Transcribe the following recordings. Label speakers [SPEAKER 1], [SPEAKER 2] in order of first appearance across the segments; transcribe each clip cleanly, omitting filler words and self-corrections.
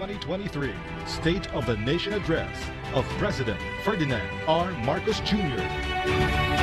[SPEAKER 1] 2023 State of the Nation Address of President Ferdinand R. Marcos Jr.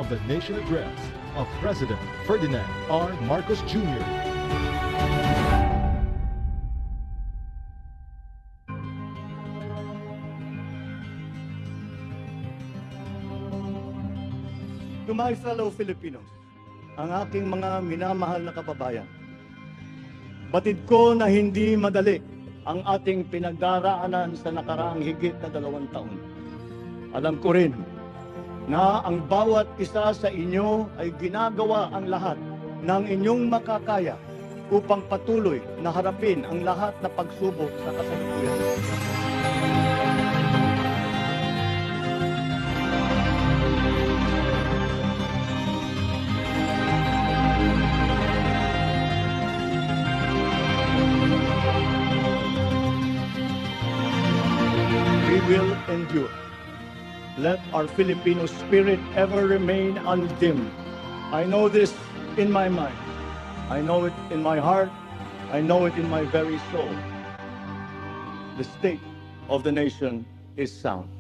[SPEAKER 1] of the Nation Address of President Ferdinand R. Marcos Jr.
[SPEAKER 2] To my fellow Filipinos, ang aking mga minamahal na kababayan, batid ko na hindi madali ang ating pinagdaraanan sa nakaraang higit na 2 taon. Alam ko rin na ang bawat isa sa inyo ay ginagawa ang lahat ng inyong makakaya upang patuloy na harapin ang lahat na pagsubok sa kasalukuyan. We will endure. Let our Filipino spirit ever remain undimmed. I know this in my mind. I know it in my heart. I know it in my very soul. The state of the nation is sound.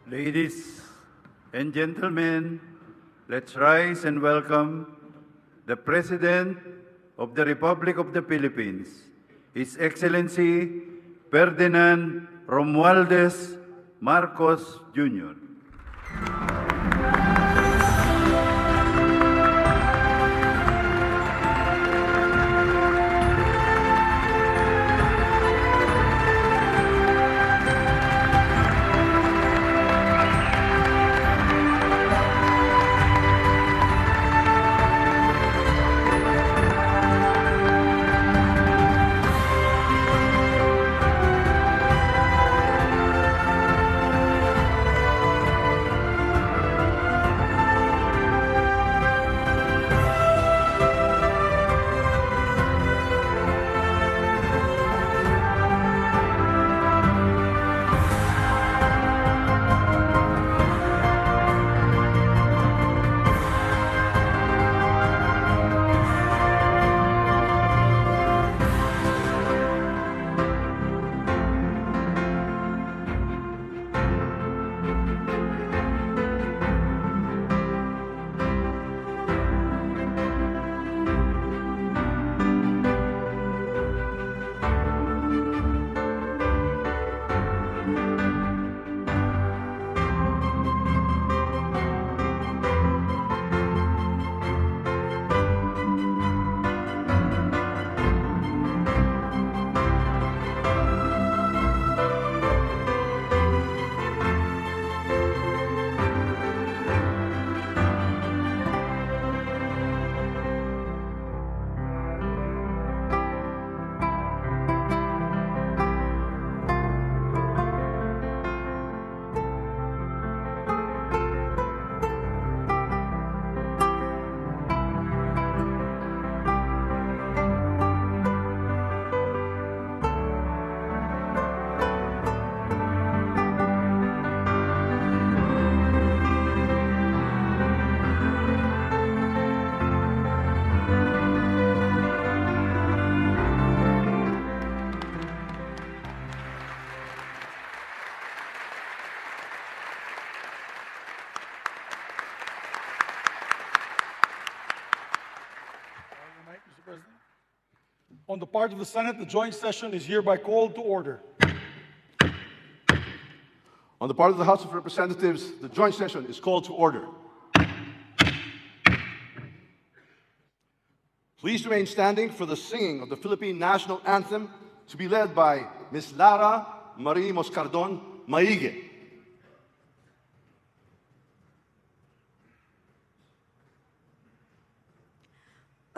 [SPEAKER 3] Ladies and gentlemen, let's rise and welcome the President of the Republic of the Philippines, His Excellency Ferdinand Romualdez Marcos Jr.
[SPEAKER 4] On the part of the Senate, the joint session is hereby called to order.
[SPEAKER 5] On the part of the House of Representatives, the joint session is called to order. Please remain standing for the singing of the Philippine National Anthem to be led by Ms. Lara Marie Moscardon Maige.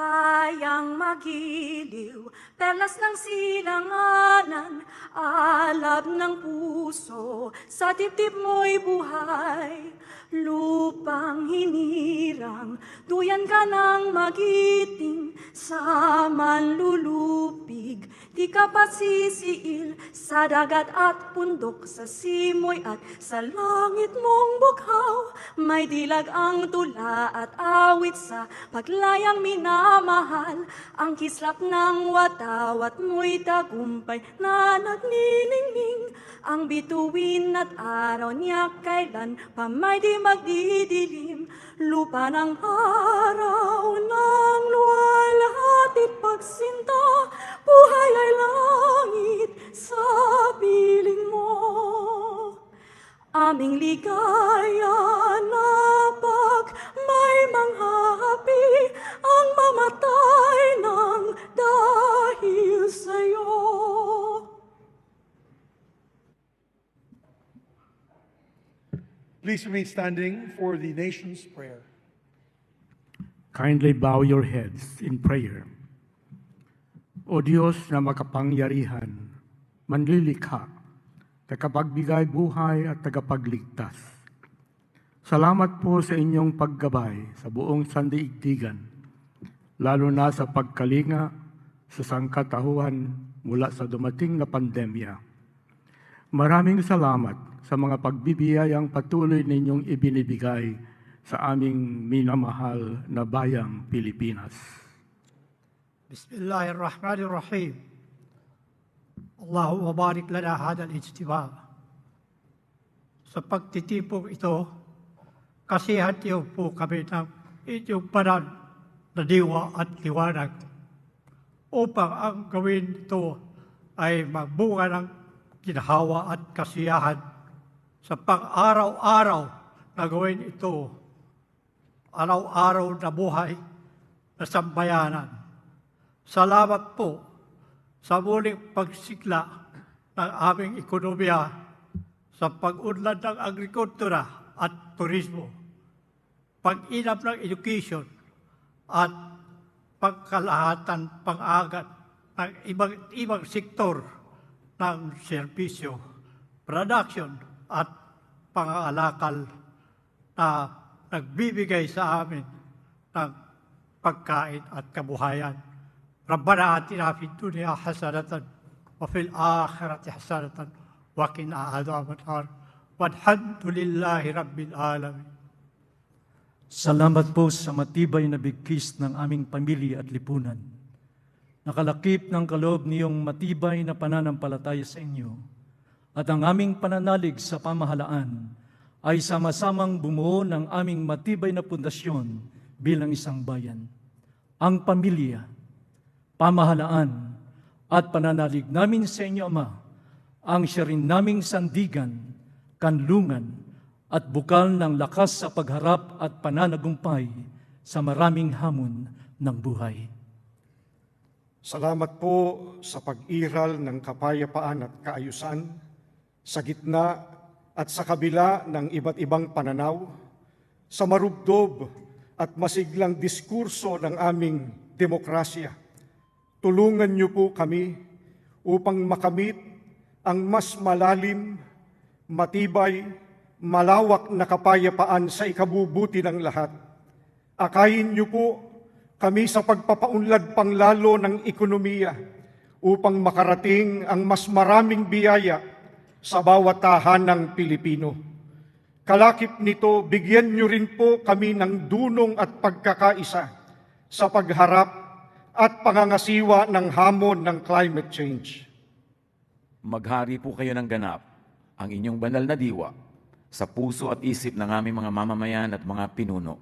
[SPEAKER 6] Bayang magiliw, perlas ng silanganan, alab ng puso, sa dibdib mo'y buhay. Lupang hinirang, duyan ka ng magiting, sa manlulupig, di ka pasisiil, sa dagat at bundok, sa simoy at sa langit mong bughaw. May dilag ang tula at awit sa paglayang minamahal, ang kislap ng watawat mo'y tagumpay na nagniningning, ang bituin at araw niya kailan pa may di magdidilim, lupa ng araw ng luwalhatit pagsinta, buhay ay langit sa piling mo. Aming ligaya na pag may manghahapi, ang mamatay ng dahil sa'yo.
[SPEAKER 4] Please remain standing for the nation's prayer.
[SPEAKER 7] Kindly bow your heads in prayer. O Diyos na makapangyarihan, manlilikha, tagapagbigay buhay at tagapagligtas. Salamat po sa inyong paggabay sa buong sandaigdigan, lalo na sa pagkalinga sa sangkatauhan mula sa dumating na pandemya. Maraming salamat sa mga pagbibiyayang patuloy ninyong ibinibigay sa aming minamahal na bayang Pilipinas.
[SPEAKER 8] Bismillahirrahmanirrahim. Allahumma barik lana hada al-ijtima. Sa pagtitipong ito, kasihan niyo po kami ng inyong banal na diwa at liwanag upang ang gawin ito ay magbunga ng ginhawa at kasiyahan sa pang-araw-araw na gawin ito, araw-araw na buhay na sambayanan. Salamat po sa muling pagsigla ng aming ekonomiya sa pag-unlad ng agrikultura at turismo, pag-inap ng education at pagkalahatan pang-agat ng ibang sektor ng serbisyo, production at pangangalakal na nagbibigay sa amin ng pagkain at kabuhayan. Rabbana atina fid dunya hasanatan wa fil akhirati hasanatan wa qina adhaban nar. Walhamdulillahi rabbil alamin.
[SPEAKER 9] Salamat po sa matibay na bigkis ng aming pamilya at lipunan. Nakalakip ng kaloob niyong matibay na pananampalataya sa inyo, at ang aming pananalig sa pamahalaan ay sama-samang bumuo ng aming matibay na pundasyon bilang isang bayan. Ang pamilya, pamahalaan, at pananalig namin sa inyo, Ama, ang siya rin naming sandigan, kanlungan, at bukal ng lakas sa pagharap at pananagumpay sa maraming hamon ng buhay.
[SPEAKER 10] Salamat po sa pag-iral ng kapayapaan at kaayusan sa gitna at sa kabila ng iba't ibang pananaw, sa marubdob at masiglang diskurso ng aming demokrasya. Tulungan niyo po kami upang makamit ang mas malalim, matibay, malawak na kapayapaan sa ikabubuti ng lahat. Akayin niyo po kami sa pagpapaunlad panglalo ng ekonomiya upang makarating ang mas maraming biyaya sa bawat tahanang Pilipino. Kalakip nito, bigyan niyo rin po kami ng dunong at pagkakaisa sa pagharap at pangangasiwa ng hamon ng climate change.
[SPEAKER 11] Maghari po kayo ng ganap ang inyong banal na diwa sa puso at isip ng aming mga mamamayan at mga pinuno,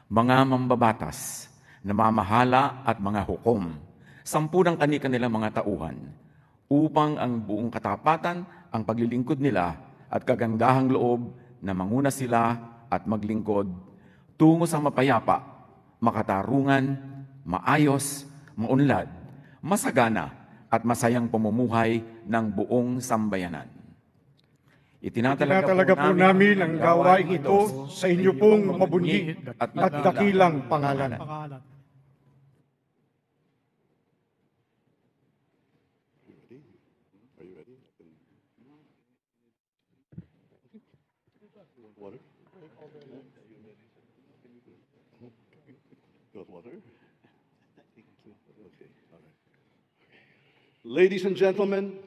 [SPEAKER 11] mga mambabatas, namamahala at mga hukom 10 ng kanilang mga tauhan, upang ang buong katapatan, ang paglilingkod nila at kagandahang loob na manguna sila at maglingkod tungo sa mapayapa, makatarungan, maayos, maunlad, masagana at masayang pamumuhay ng buong sambayanan.
[SPEAKER 10] Itinatalaga po namin ang gawain ito sa inyo pong mabunyi at dakilang pangalan.
[SPEAKER 5] Ladies and gentlemen,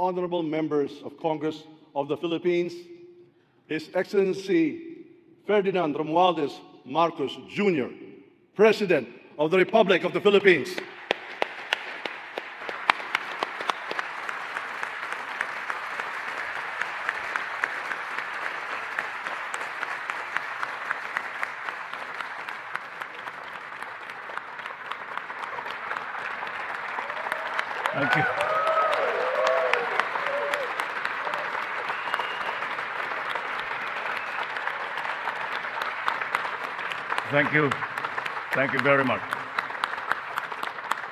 [SPEAKER 5] honorable members of Congress of the Philippines, His Excellency Ferdinand Romualdez Marcos Jr., President of the Republic of the Philippines.
[SPEAKER 12] Thank you. Thank you. Thank you very much.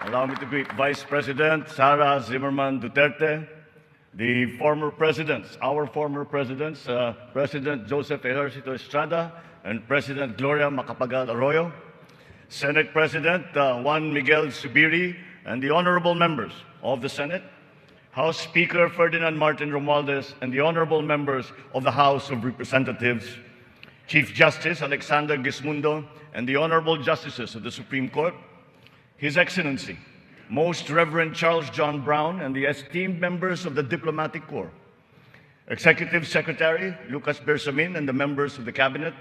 [SPEAKER 12] Allow me to greet Vice President Sara Zimmerman Duterte, the former presidents, our former presidents, President Joseph Ejercito Estrada and President Gloria Macapagal Arroyo, Senate President Juan Miguel Zubiri, and the honorable members of the Senate, House Speaker Ferdinand Martin Romualdez, and the honorable members of the House of Representatives, Chief Justice Alexander Gismundo, and the honorable justices of the Supreme Court, His Excellency, Most Reverend Charles John Brown, and the esteemed members of the Diplomatic Corps, Executive Secretary Lucas Bersamin and the members of the Cabinet,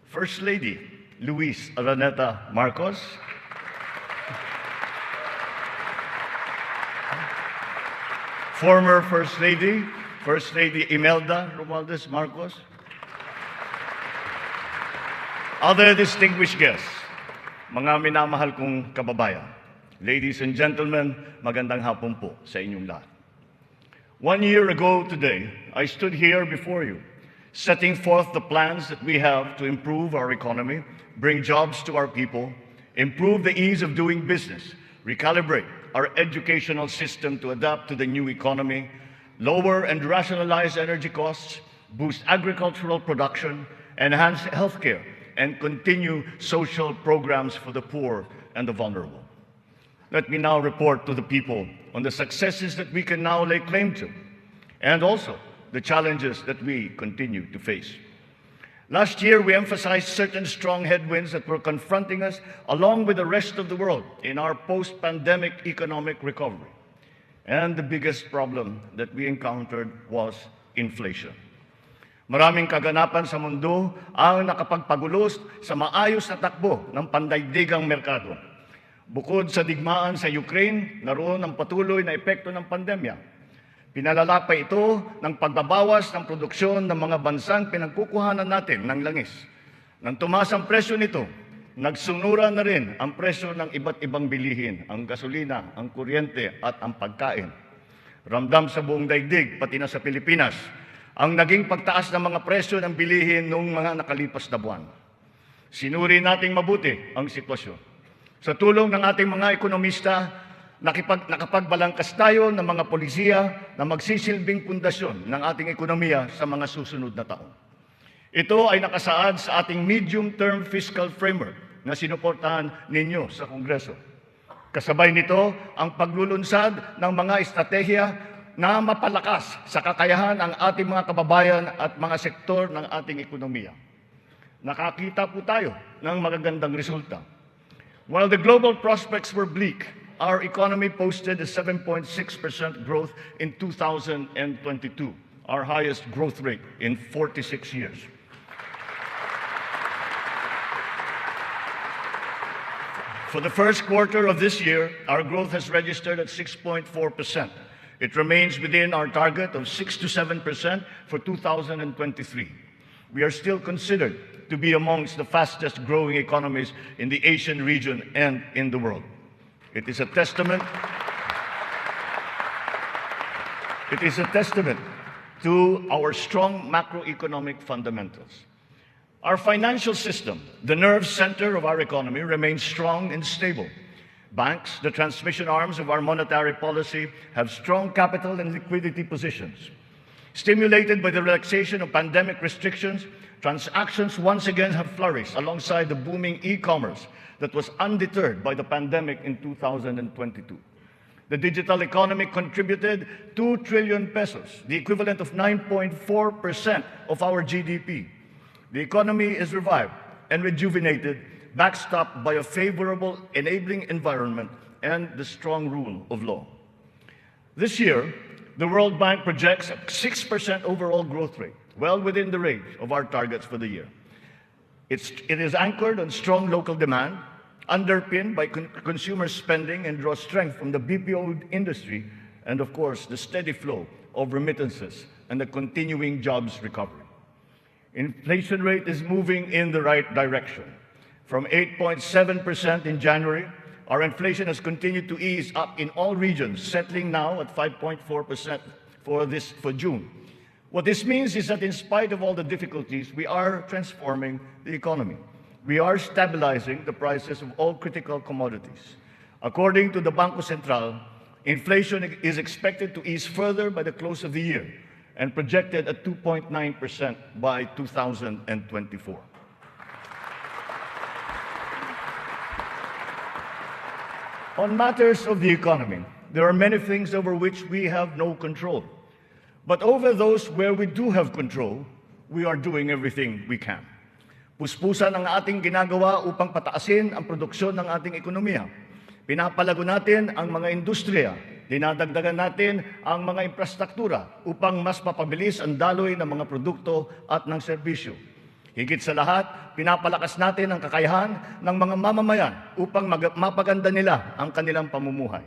[SPEAKER 12] First Lady Luis Araneta Marcos, former First Lady Imelda Romualdez Marcos, other distinguished guests, mga minamahal kong kababayan, ladies and gentlemen, magandang hapon po sa inyong lahat. 1 year ago today, I stood here before you, setting forth the plans that we have to improve our economy, bring jobs to our people, improve the ease of doing business, recalibrate our educational system to adapt to the new economy, lower and rationalize energy costs, boost agricultural production, enhance healthcare, and continue social programs for the poor and the vulnerable. Let me now report to the people on the successes that we can now lay claim to, and also the challenges that we continue to face. Last year, we emphasized certain strong headwinds that were confronting us along with the rest of the world in our post-pandemic economic recovery. And the biggest problem that we encountered was inflation. Maraming kaganapan sa mundo ang nakapagpagulos sa maayos na takbo ng pandaigdigang merkado. Bukod sa digmaan sa Ukraine, naroon ang patuloy na epekto ng pandemya. Pinalala pa ito ng pagbabawas ng produksyon ng mga bansang pinagkukuhanan natin ng langis. Nang tumaas ang presyo nito, nagsumura na rin ang presyo ng iba't ibang bilihin, ang gasolina, ang kuryente at ang pagkain. Ramdam sa buong daigdig, pati na sa Pilipinas, ang naging pagtaas ng mga presyo ng bilihin noong mga nakalipas na buwan. Sinuri nating mabuti ang sitwasyon. Sa tulong ng ating mga ekonomista, nakapagbalangkas tayo ng mga polisiya na magsisilbing pundasyon ng ating ekonomiya sa mga susunod na taon. Ito ay nakasaad sa ating medium-term fiscal framework na sinuportahan ninyo sa Kongreso. Kasabay nito ang paglulunsad ng mga estratehiya na mapalakas sa kakayahan ang ating mga kababayan at mga sektor ng ating ekonomiya. Nakakita po tayo ng magagandang resulta. While the global prospects were bleak, our economy posted a 7.6% growth in 2022, our highest growth rate in 46 years. For the first quarter of this year, our growth has registered at 6.4%. It remains within our target of 6 to 7% for 2023. We are still considered to be amongst the fastest growing economies in the Asian region and in the world. It is a testament to our strong macroeconomic fundamentals. Our financial system, the nerve center of our economy, remains strong and stable. Banks, the transmission arms of our monetary policy, have strong capital and liquidity positions. Stimulated by the relaxation of pandemic restrictions, transactions once again have flourished alongside the booming e-commerce that was undeterred by the pandemic in 2022. The digital economy contributed 2 trillion pesos, the equivalent of 9.4% of our GDP. The economy is revived and rejuvenated, backstopped by a favorable enabling environment and the strong rule of law. This year, the World Bank projects a 6% overall growth rate, well within the range of our targets for the year. It is anchored on strong local demand, underpinned by consumer spending, and draws strength from the BPO industry and, of course, the steady flow of remittances and the continuing jobs recovery. Inflation rate is moving in the right direction. From 8.7% in January, our inflation has continued to ease up in all regions, settling now at 5.4% for June. What this means is that in spite of all the difficulties, we are transforming the economy. We are stabilizing the prices of all critical commodities. According to the Bangko Sentral, inflation is expected to ease further by the close of the year and projected at 2.9% by 2024. On matters of the economy, there are many things over which we have no control. But over those where we do have control, we are doing everything we can. Puspusan ang ating ginagawa upang pataasin ang produksyon ng ating ekonomiya. Pinapalago natin ang mga industriya. Dinadagdagan natin ang mga infrastruktura upang mas mapabilis ang daloy ng mga produkto at ng serbisyo. Higit sa lahat, pinapalakas natin ang kakayahan ng mga mamamayan upang mapaganda nila ang kanilang pamumuhay.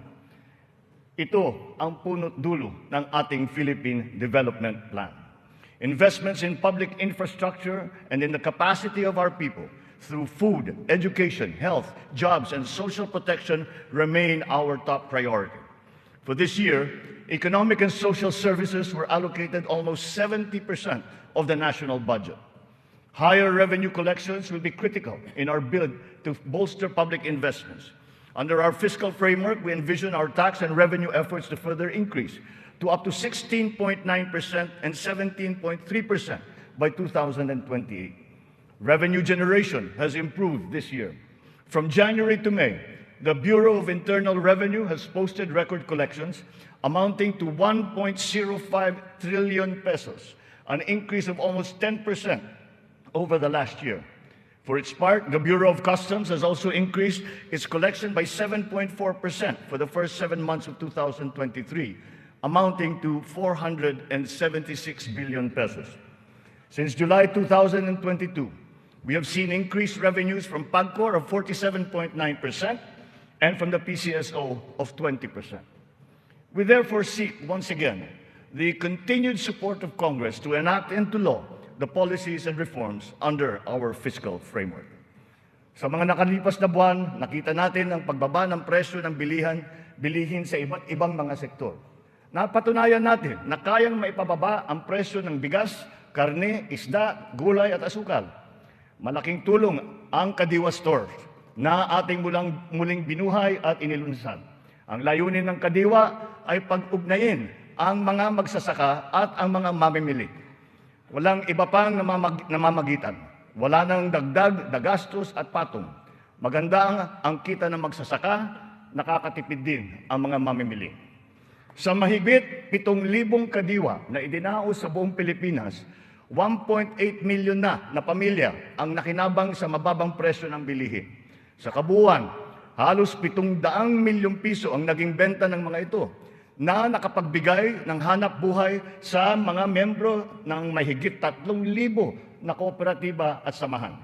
[SPEAKER 12] Ito ang punot dulo ng ating Philippine Development Plan. Investments in public infrastructure and in the capacity of our people through food, education, health, jobs, and social protection remain our top priority. For this year, economic and social services were allocated almost 70% of the national budget. Higher revenue collections will be critical in our bid to bolster public investments. Under our fiscal framework, we envision our tax and revenue efforts to further increase to up to 16.9% and 17.3% by 2028. Revenue generation has improved this year. From January to May, the Bureau of Internal Revenue has posted record collections amounting to 1.05 trillion pesos, an increase of almost 10% over the last year. For its part, the Bureau of Customs has also increased its collection by 7.4% for the first 7 months of 2023, amounting to 476 billion pesos. Since July 2022, we have seen increased revenues from PAGCOR of 47.9% and from the PCSO of 20%. We therefore seek, once again, the continued support of Congress to enact into law the policies and reforms under our fiscal framework. Sa mga nakalipas na buwan, nakita natin ang pagbaba ng presyo ng bilihin sa iba't ibang mga sektor. Napatunayan natin na kayang maipababa ang presyo ng bigas, karne, isda, gulay at asukal. Malaking tulong ang Kadiwa Stores na ating muling binuhay at inilunsad. Ang layunin ng Kadiwa ay pag-ugnayin ang mga magsasaka at ang mga mamimili. Walang iba pang namamagitan. Wala nang dagdag, dagastos at patong. Maganda ang kita ng magsasaka, nakakatipid din ang mga mamimili. Sa mahigit 7,000 kadiwa na idinaos sa buong Pilipinas, 1.8 million na pamilya ang nakinabang sa mababang presyo ng bilihin. Sa kabuuan, halos 700 milyong piso ang naging benta ng mga ito na nakapagbigay ng hanap buhay sa mga membro ng mahigit 3,000 na kooperatiba at samahan.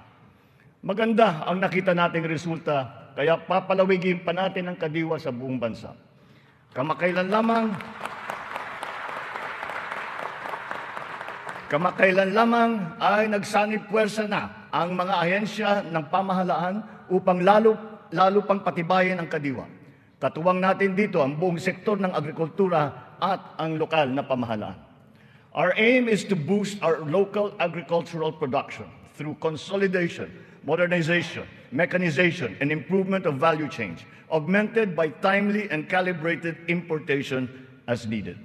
[SPEAKER 12] Maganda ang nakita nating resulta, kaya papalawigin pa natin ang Kadiwa sa buong bansa. Kamakailan lamang ay nagsanib puwersa na ang mga ahensya ng pamahalaan upang lalo pang patibayin ang Kadiwa. Katuwang natin dito ang buong sektor ng agrikultura at ang lokal na pamahalaan. Our aim is to boost our local agricultural production through consolidation, modernization, mechanization, and improvement of value chains, augmented by timely and calibrated importation as needed.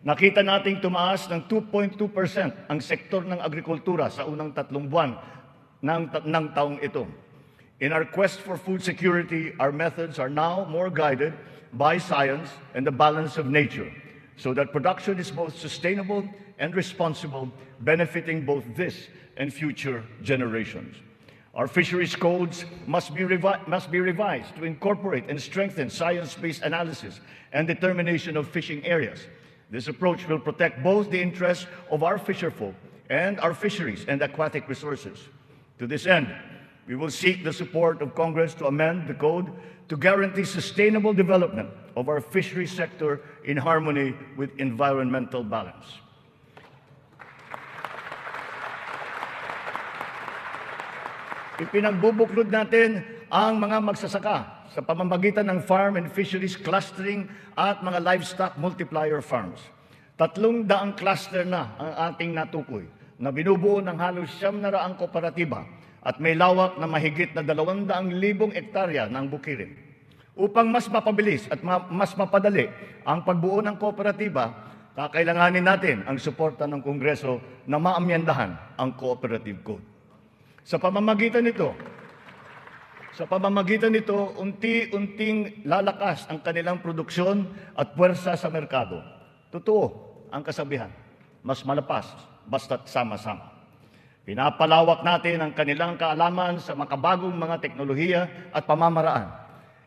[SPEAKER 12] Nakita nating tumaas ng 2.2% ang sektor ng agrikultura sa unang 3 buwan ng taong ito. In our quest for food security, our methods are now more guided by science and the balance of nature, so that production is both sustainable and responsible, benefiting both this and future generations. Our fisheries codes must be revised to incorporate and strengthen science-based analysis and determination of fishing areas. This approach will protect both the interests of our fisherfolk and our fisheries and aquatic resources. To this end, we will seek the support of Congress to amend the code to guarantee sustainable development of our fisheries sector in harmony with environmental balance. Ipinagbubuklod natin ang mga magsasaka sa pamamagitan ng farm and fisheries clustering at mga livestock multiplier farms. 300 cluster na ang ating natukoy na binubuo ng halos 900 kooperatiba at may lawak na mahigit na 200,000 hektarya ng bukirin. Upang mas mapabilis at mas mapadali ang pagbuo ng kooperatiba, kakailanganin natin ang suporta ng Kongreso na maamyandahan ang Cooperative Code. Sa pamamagitan nito, unti-unting lalakas ang kanilang produksyon at puwersa sa merkado. Totoo ang kasabihan, mas malapas basta't sama-sama. Pinapalawak natin ang kanilang kaalaman sa makabagong mga teknolohiya at pamamaraan.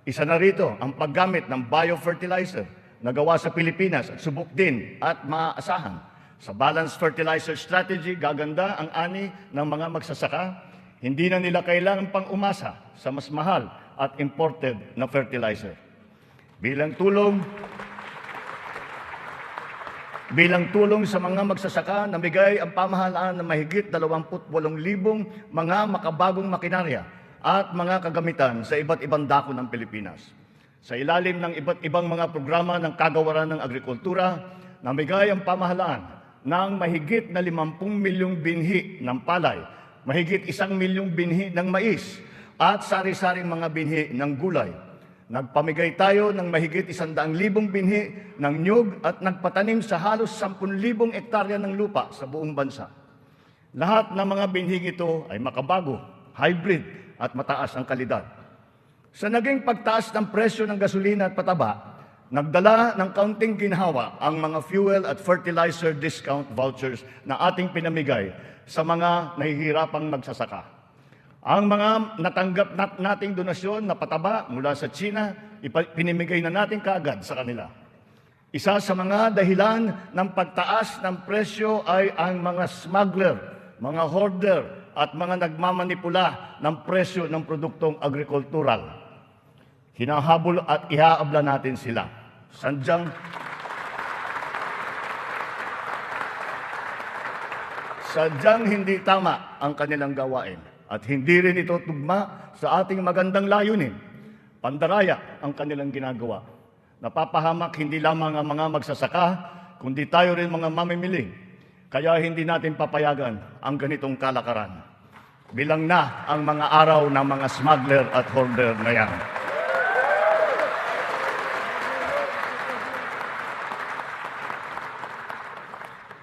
[SPEAKER 12] Isa na rito ang paggamit ng biofertilizer na gawa sa Pilipinas at subok din at maaasahan. Sa balanced fertilizer strategy, gaganda ang ani ng mga magsasaka. Hindi na nila kailangan pang umasa sa mas mahal at imported na fertilizer. Bilang tulong sa mga magsasaka, namigay ang pamahalaan ng mahigit 28,000 mga makabagong makinarya at mga kagamitan sa iba't ibang dako ng Pilipinas. Sa ilalim ng iba't ibang mga programa ng kagawaran ng agrikultura, namigay ang pamahalaan ng mahigit na 50 milyong binhi ng palay, mahigit 1 milyong binhi ng mais, at sari-saring mga binhi ng gulay. Nagpamigay tayo ng mahigit 100,000 binhi ng nyug at nagpatanim sa halos 10,000 hektarya ng lupa sa buong bansa. Lahat ng mga binhing ito ay makabago, hybrid at mataas ang kalidad. Sa naging pagtaas ng presyo ng gasolina at pataba, nagdala ng kaunting ginhawa ang mga fuel at fertilizer discount vouchers na ating pinamigay sa mga nahihirapang magsasaka. Ang mga natanggap nating donasyon na pataba mula sa China, pinimigay na natin kaagad sa kanila. Isa sa mga dahilan ng pagtaas ng presyo ay ang mga smuggler, mga hoarder at mga nagmamanipula ng presyo ng produktong agrikultural. Hinahabol at ihaabla natin sila. Sadyang hindi tama ang kanilang gawain. At hindi rin ito tugma sa ating magandang layunin. Pandaraya ang kanilang ginagawa. Napapahamak hindi lamang ang mga magsasaka, kundi tayo rin mga mamimili. Kaya hindi natin papayagan ang ganitong kalakaran. Bilang na ang mga araw ng mga smuggler at hoarder na yan.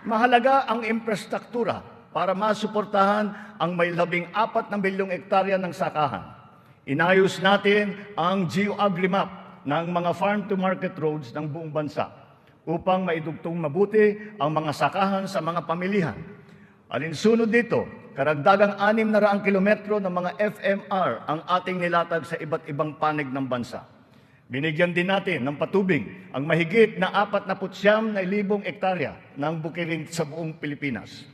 [SPEAKER 12] Mahalaga ang infrastruktura para masuportahan ang may 14 na milyong hektarya ng sakahan. Inayos natin ang geo-agri-map ng mga farm-to-market roads ng buong bansa upang maidugtong mabuti ang mga sakahan sa mga pamilihan. Alinsunod dito, karagdagang 600 kilometro ng mga FMR ang ating nilatag sa iba't ibang panig ng bansa. Binigyan din natin ng patubig ang mahigit na 49,000 hektarya ng bukirin sa buong Pilipinas.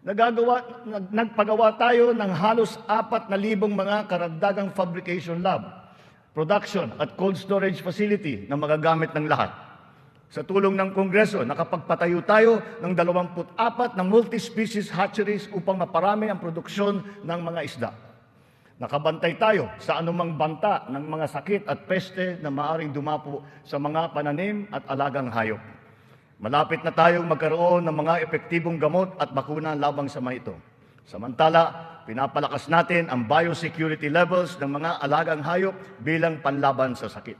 [SPEAKER 12] Nagpagawa tayo ng halos 4,000 mga karagdagang fabrication lab, production at cold storage facility na magagamit ng lahat. Sa tulong ng Kongreso, nakapagpatayo tayo ng 24 na multi-species hatcheries upang maparami ang produksyon ng mga isda. Nakabantay tayo sa anumang banta ng mga sakit at peste na maaring dumapo sa mga pananim at alagang hayop. Malapit na tayong magkaroon ng mga epektibong gamot at bakuna labang sa mga ito. Samantala, pinapalakas natin ang biosecurity levels ng mga alagang hayop bilang panlaban sa sakit.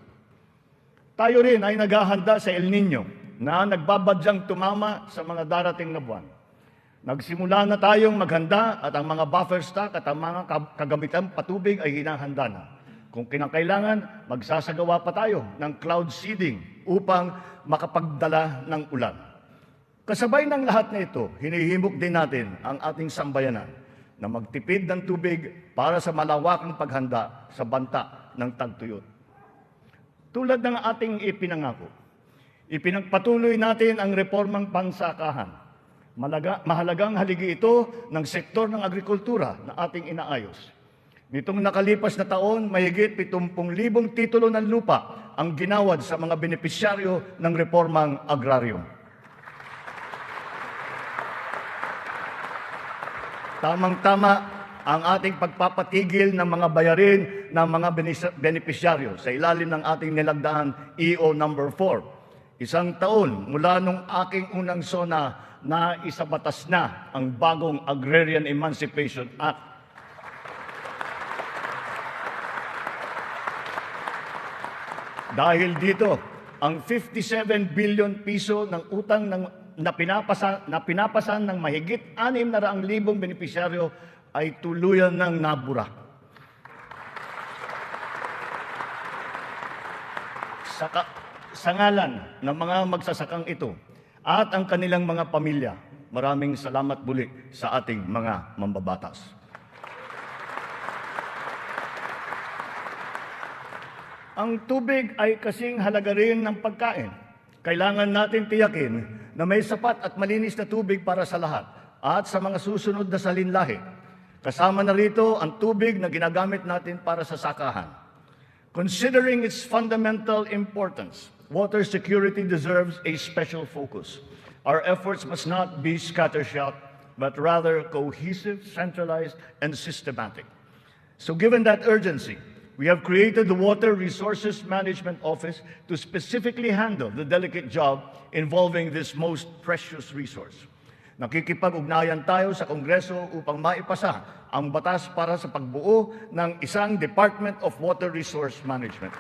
[SPEAKER 12] Tayo rin ay naghahanda sa El Nino na nagbabadyang tumama sa mga darating na buwan. Nagsimula na tayong maghanda at ang mga buffer stock at ang mga kagamitan patubig ay hinahanda na. Kung kinakailangan, magsasagawa pa tayo ng cloud seeding upang makapagdala ng ulan. Kasabay ng lahat na ito, hinihimok din natin ang ating sambayanan na magtipid ng tubig para sa malawakang paghanda sa banta ng tagtuyot. Tulad ng ating ipinangako, ipinagpatuloy natin ang reformang pansakahan. Mahalagang haligi ito ng sektor ng agrikultura na ating inaayos. Nitong nakalipas na taon, mahigit 70,000 titulo ng lupa ang ginawad sa mga benepisyaryo ng reformang agraryo. Tamang-tama ang ating pagpapatigil ng mga bayarin ng mga benepisyaryo sa ilalim ng ating nilagdaan EO number 4. Isang taon mula nung aking unang SONA na isabatas na ang bagong Agrarian Emancipation Act. Dahil dito, ang 57 billion piso ng utang na pinapasan ng mahigit 600,000 benepisyaryo ay tuluyan ng nabura. Sa ngalan ng mga magsasakang ito at ang kanilang mga pamilya, maraming salamat muli sa ating mga mambabatas. Ang tubig ay kasing halaga rin ng pagkain. Kailangan natin tiyakin na may sapat at malinis na tubig para sa lahat at sa mga susunod na salinlahi. Kasama na rito ang tubig na ginagamit natin para sa sakahan. Considering its fundamental importance, water security deserves a special focus. Our efforts must not be scattershot, but rather cohesive, centralized, and systematic. So given that urgency, we have created the Water Resources Management Office to specifically handle the delicate job involving this most precious resource. Nakikipag-ugnayan tayo sa Kongreso upang maipasa ang batas para sa pagbuo ng isang Department of Water Resource Management.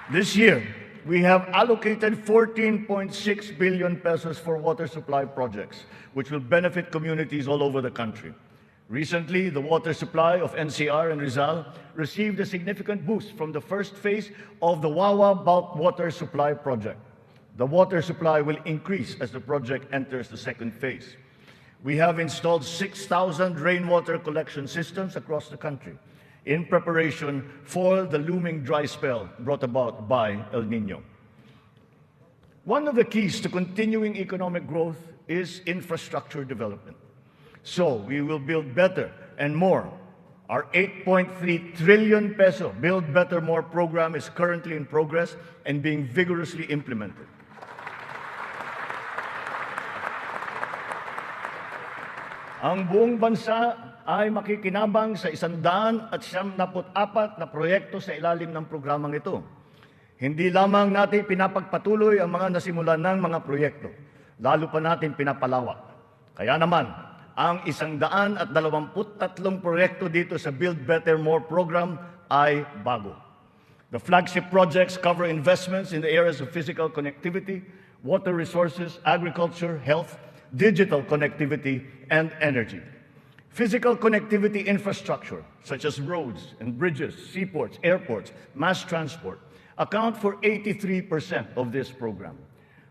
[SPEAKER 12] This year, we have allocated 14.6 billion pesos for water supply projects, which will benefit communities all over the country. Recently, the water supply of NCR and Rizal received a significant boost from the first phase of the Wawa Bulk Water Supply Project. The water supply will increase as the project enters the second phase. We have installed 6,000 rainwater collection systems across the country in preparation for the looming dry spell brought about by El Nino. One of the keys to continuing economic growth is infrastructure development. So we will build better and more. Our 8.3 trillion peso Build Better More program is currently in progress and being vigorously implemented. Ang buong bansa ay makikinabang sa 174 na proyekto sa ilalim ng programang ito. Hindi lamang natin pinapagpatuloy ang mga nasimulan ng mga proyekto, lalo pa natin pinapalawak. Kaya naman, ang 123 proyekto dito sa Build Better More program ay bago. The flagship projects cover investments in the areas of physical connectivity, water resources, agriculture, health, digital connectivity, and energy. Physical connectivity infrastructure, such as roads and bridges, seaports, airports, mass transport, account for 83% of this program.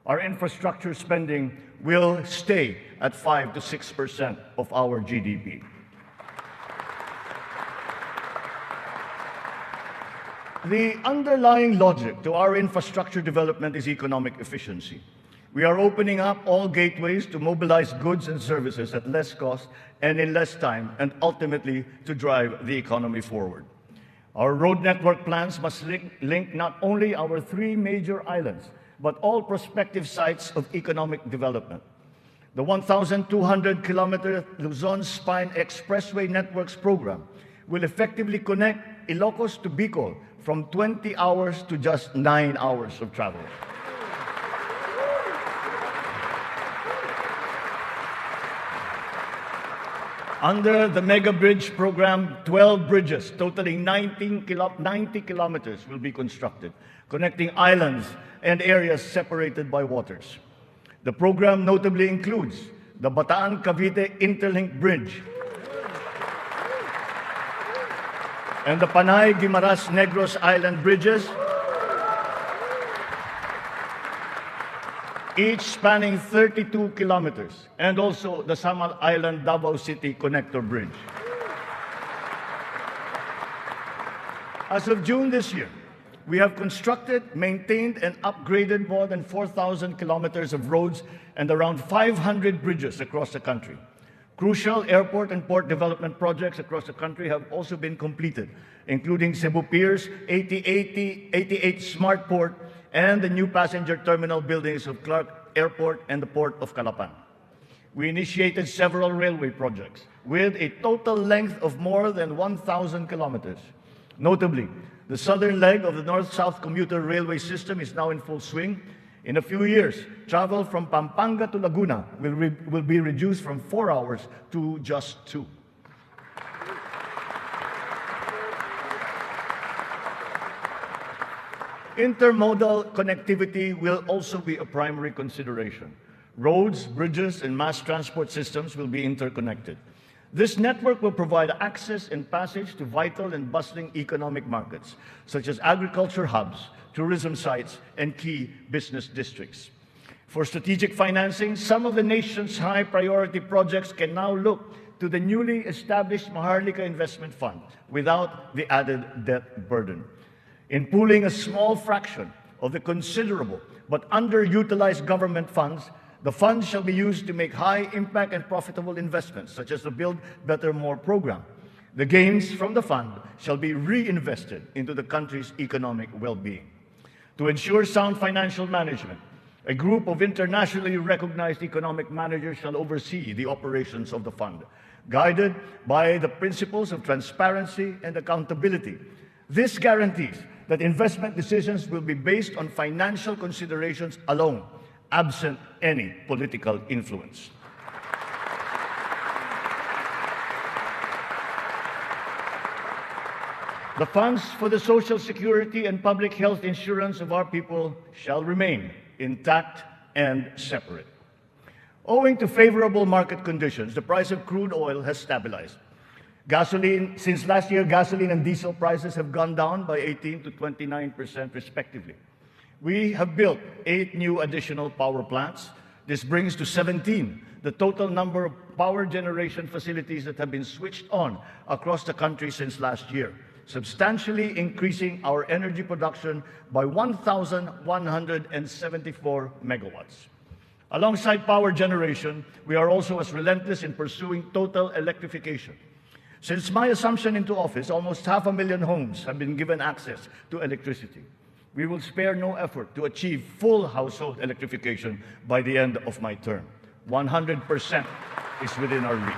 [SPEAKER 12] Our infrastructure spending will stay at 5 to 6% of our GDP. The underlying logic to our infrastructure development is economic efficiency. We are opening up all gateways to mobilize goods and services at less cost and in less time, and ultimately to drive the economy forward. Our road network plans must link not only our 3 major islands, but all prospective sites of economic development. The 1,200-kilometer Luzon Spine Expressway Networks program will effectively connect Ilocos to Bicol from 20 hours to just 9 hours of travel. Under the Mega Bridge program, 12 bridges totaling 90 kilometers will be constructed, connecting islands and areas separated by waters. The program notably includes the Bataan-Cavite Interlink Bridge and the Panay-Guimaras-Negros Island bridges, each spanning 32 kilometers, and also the Samal Island Davao City Connector Bridge. As of June this year, we have constructed, maintained, and upgraded more than 4,000 kilometers of roads and around 500 bridges across the country. Crucial airport and port development projects across the country have also been completed, including Cebu Pier's 88 Smart Port and the new passenger terminal buildings of Clark Airport and the Port of Calapan. We initiated several railway projects with a total length of more than 1,000 kilometers. Notably, the southern leg of the north-south commuter railway system is now in full swing. In a few years, travel from Pampanga to Laguna will be reduced from 4 hours to just 2. Intermodal connectivity will also be a primary consideration. Roads, bridges, and mass transport systems will be interconnected. This network will provide access and passage to vital and bustling economic markets, such as agriculture hubs, tourism sites, and key business districts. For strategic financing, some of the nation's high-priority projects can now look to the newly established Maharlika Investment Fund without the added debt burden. In pooling a small fraction of the considerable but underutilized government funds, the funds shall be used to make high-impact and profitable investments, such as the Build Better More program. The gains from the fund shall be reinvested into the country's economic well-being. To ensure sound financial management, a group of internationally recognized economic managers shall oversee the operations of the fund, guided by the principles of transparency and accountability. This guarantees that investment decisions will be based on financial considerations alone, absent any political influence. The funds for the social security and public health insurance of our people shall remain intact and separate. Owing to favorable market conditions, the price of crude oil has stabilized. Since last year, gasoline and diesel prices have gone down by 18% to 29% respectively. We have built 8 new additional power plants. This brings to 17 the total number of power generation facilities that have been switched on across the country since last year, substantially increasing our energy production by 1,174 megawatts. Alongside power generation, we are also as relentless in pursuing total electrification. Since my assumption into office, almost 500,000 homes have been given access to electricity. We will spare no effort to achieve full household electrification by the end of my term. 100% is within our reach.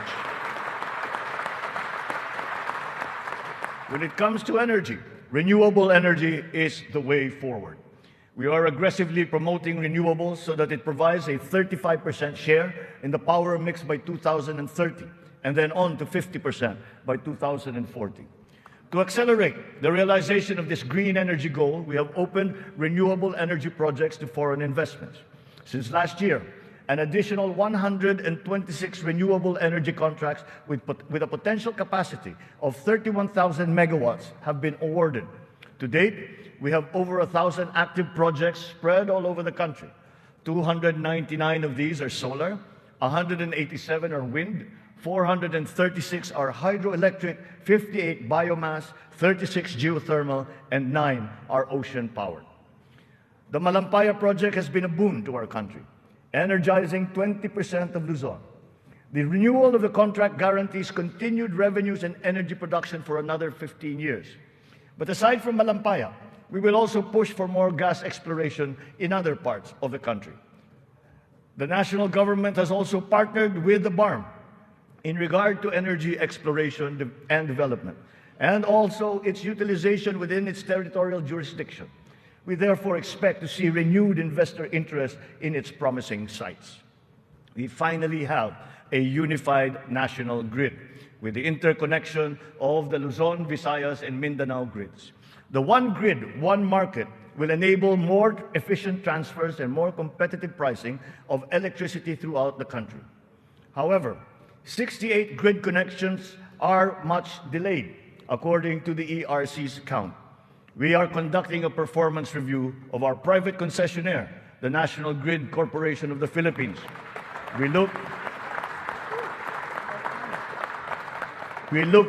[SPEAKER 12] When it comes to energy, renewable energy is the way forward. We are aggressively promoting renewables so that it provides a 35% share in the power mix by 2030, and then on to 50% by 2040. To accelerate the realization of this green energy goal, we have opened renewable energy projects to foreign investments. Since last year, an additional 126 renewable energy contracts with a potential capacity of 31,000 megawatts have been awarded. To date, we have over 1,000 active projects spread all over the country. 299 of these are solar, 187 are wind, 436 are hydroelectric, 58 biomass, 36 geothermal, and 9 are ocean-powered. The Malampaya project has been a boon to our country, energizing 20% of Luzon. The renewal of the contract guarantees continued revenues and energy production for another 15 years. But aside from Malampaya, we will also push for more gas exploration in other parts of the country. The national government has also partnered with the BARM in regard to energy exploration and development, and also its utilization within its territorial jurisdiction. We therefore expect to see renewed investor interest in its promising sites. We finally have a unified national grid with the interconnection of the Luzon, Visayas, and Mindanao grids. The one grid, one market will enable more efficient transfers and more competitive pricing of electricity throughout the country. However, 68 grid connections are much delayed, according to the ERC's count. We are conducting a performance review of our private concessionaire, the National Grid Corporation of the Philippines. We look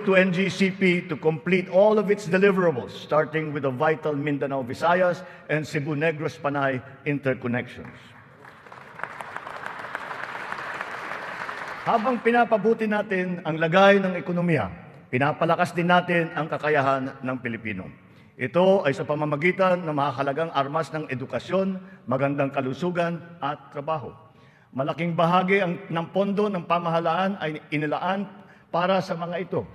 [SPEAKER 12] to NGCP to complete all of its deliverables, starting with the vital Mindanao, Visayas, and Cebu Negros Panay interconnections. Habang pinapabuti natin ang lagay ng ekonomiya, pinapalakas din natin ang kakayahan ng Pilipino. Ito ay sa pamamagitan ng mahalagang armas ng edukasyon, magandang kalusugan at trabaho. Malaking bahagi ng pondo ng pamahalaan ay inilaan para sa mga ito.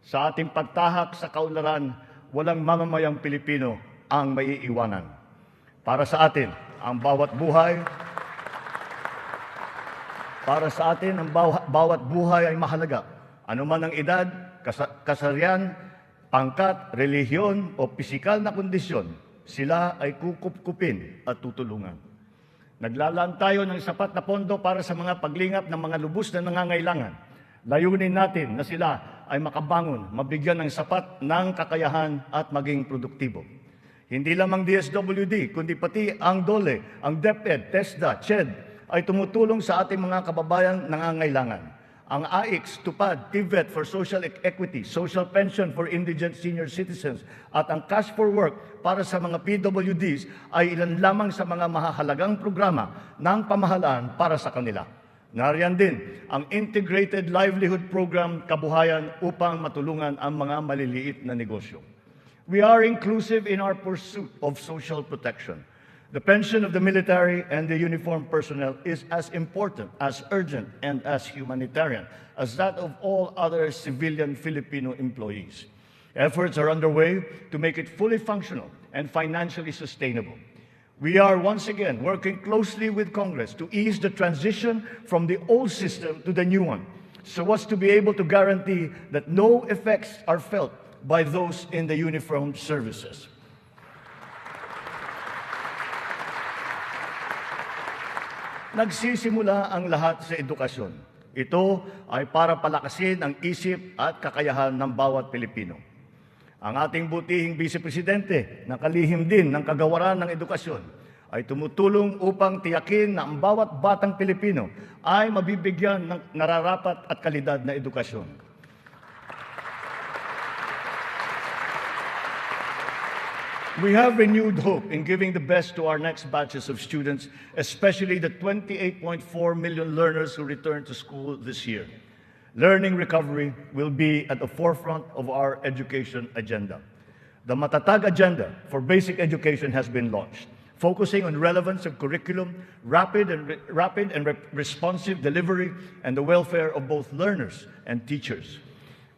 [SPEAKER 12] Sa ating pagtahak sa kaunlaran, walang mamamayang Pilipino ang maiiwanan. Para sa atin, ang bawat buhay ay mahalaga. Anuman ang edad, kasarian, pangkat, relihiyon o pisikal na kondisyon, sila ay kukupkupin at tutulungan. Naglalaan tayo ng sapat na pondo para sa mga paglingap ng mga lubos na nangangailangan. Layunin natin na sila ay makabangon, mabigyan ng sapat ng kakayahan at maging produktibo. Hindi lamang DSWD, kundi pati ang DOLE, ang DepEd, TESDA, CHED ay tumutulong sa ating mga kababayan nangangailangan. Ang AIX, TUPAD, TVET for Social Equity, Social Pension for Indigent Senior Citizens, at ang Cash for Work para sa mga PWDs ay ilan lamang sa mga mahahalagang programa ng pamahalaan para sa kanila. Nariyan din ang Integrated Livelihood Program Kabuhayan upang matulungan ang mga maliliit na negosyo. We are inclusive in our pursuit of social protection. The pension of the military and the uniformed personnel is as important, as urgent, and as humanitarian as that of all other civilian Filipino employees. Efforts are underway to make it fully functional and financially sustainable. We are once again working closely with Congress to ease the transition from the old system to the new one, so as to be able to guarantee that no effects are felt by those in the uniformed services. Nagsisimula ang lahat sa edukasyon. Ito ay para palakasin ang isip at kakayahan ng bawat Pilipino. Ang ating butihing Vice Presidente, na kalihim din ng kagawaran ng edukasyon, ay tumutulong upang tiyakin na ang bawat batang Pilipino ay mabibigyan ng nararapat at kalidad na edukasyon. We have renewed hope in giving the best to our next batches of students, especially the 28.4 million learners who return to school this year. Learning recovery will be at the forefront of our education agenda. The Matatag Agenda for Basic Education has been launched, focusing on relevance of curriculum, rapid and responsive delivery, and the welfare of both learners and teachers.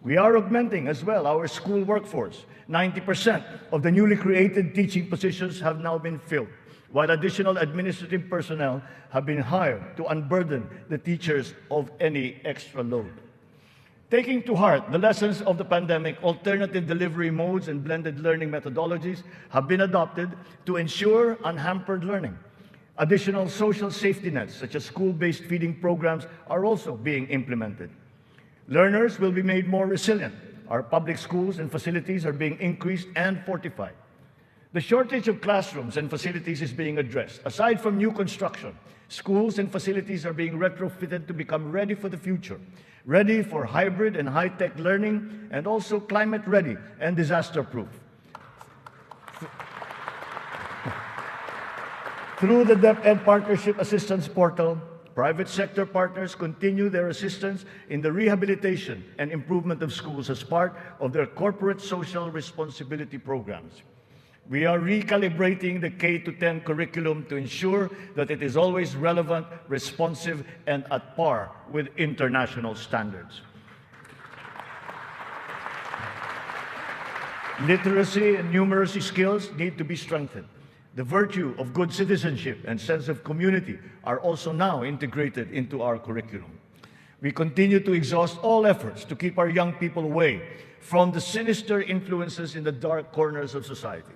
[SPEAKER 12] We are augmenting as well our school workforce. 90% of the newly created teaching positions have now been filled, while additional administrative personnel have been hired to unburden the teachers of any extra load. Taking to heart the lessons of the pandemic, alternative delivery modes and blended learning methodologies have been adopted to ensure unhampered learning. Additional social safety nets, such as school-based feeding programs, are also being implemented. Learners will be made more resilient. Our public schools and facilities are being increased and fortified. The shortage of classrooms and facilities is being addressed. Aside from new construction, schools and facilities are being retrofitted to become ready for the future, ready for hybrid and high-tech learning, and also climate-ready and disaster-proof. Through the DepEd Partnership Assistance Portal, private sector partners continue their assistance in the rehabilitation and improvement of schools as part of their corporate social responsibility programs. We are recalibrating the K-10 curriculum to ensure that it is always relevant, responsive, and at par with international standards. Literacy and numeracy skills need to be strengthened. The virtue of good citizenship and sense of community are also now integrated into our curriculum. We continue to exhaust all efforts to keep our young people away from the sinister influences in the dark corners of society.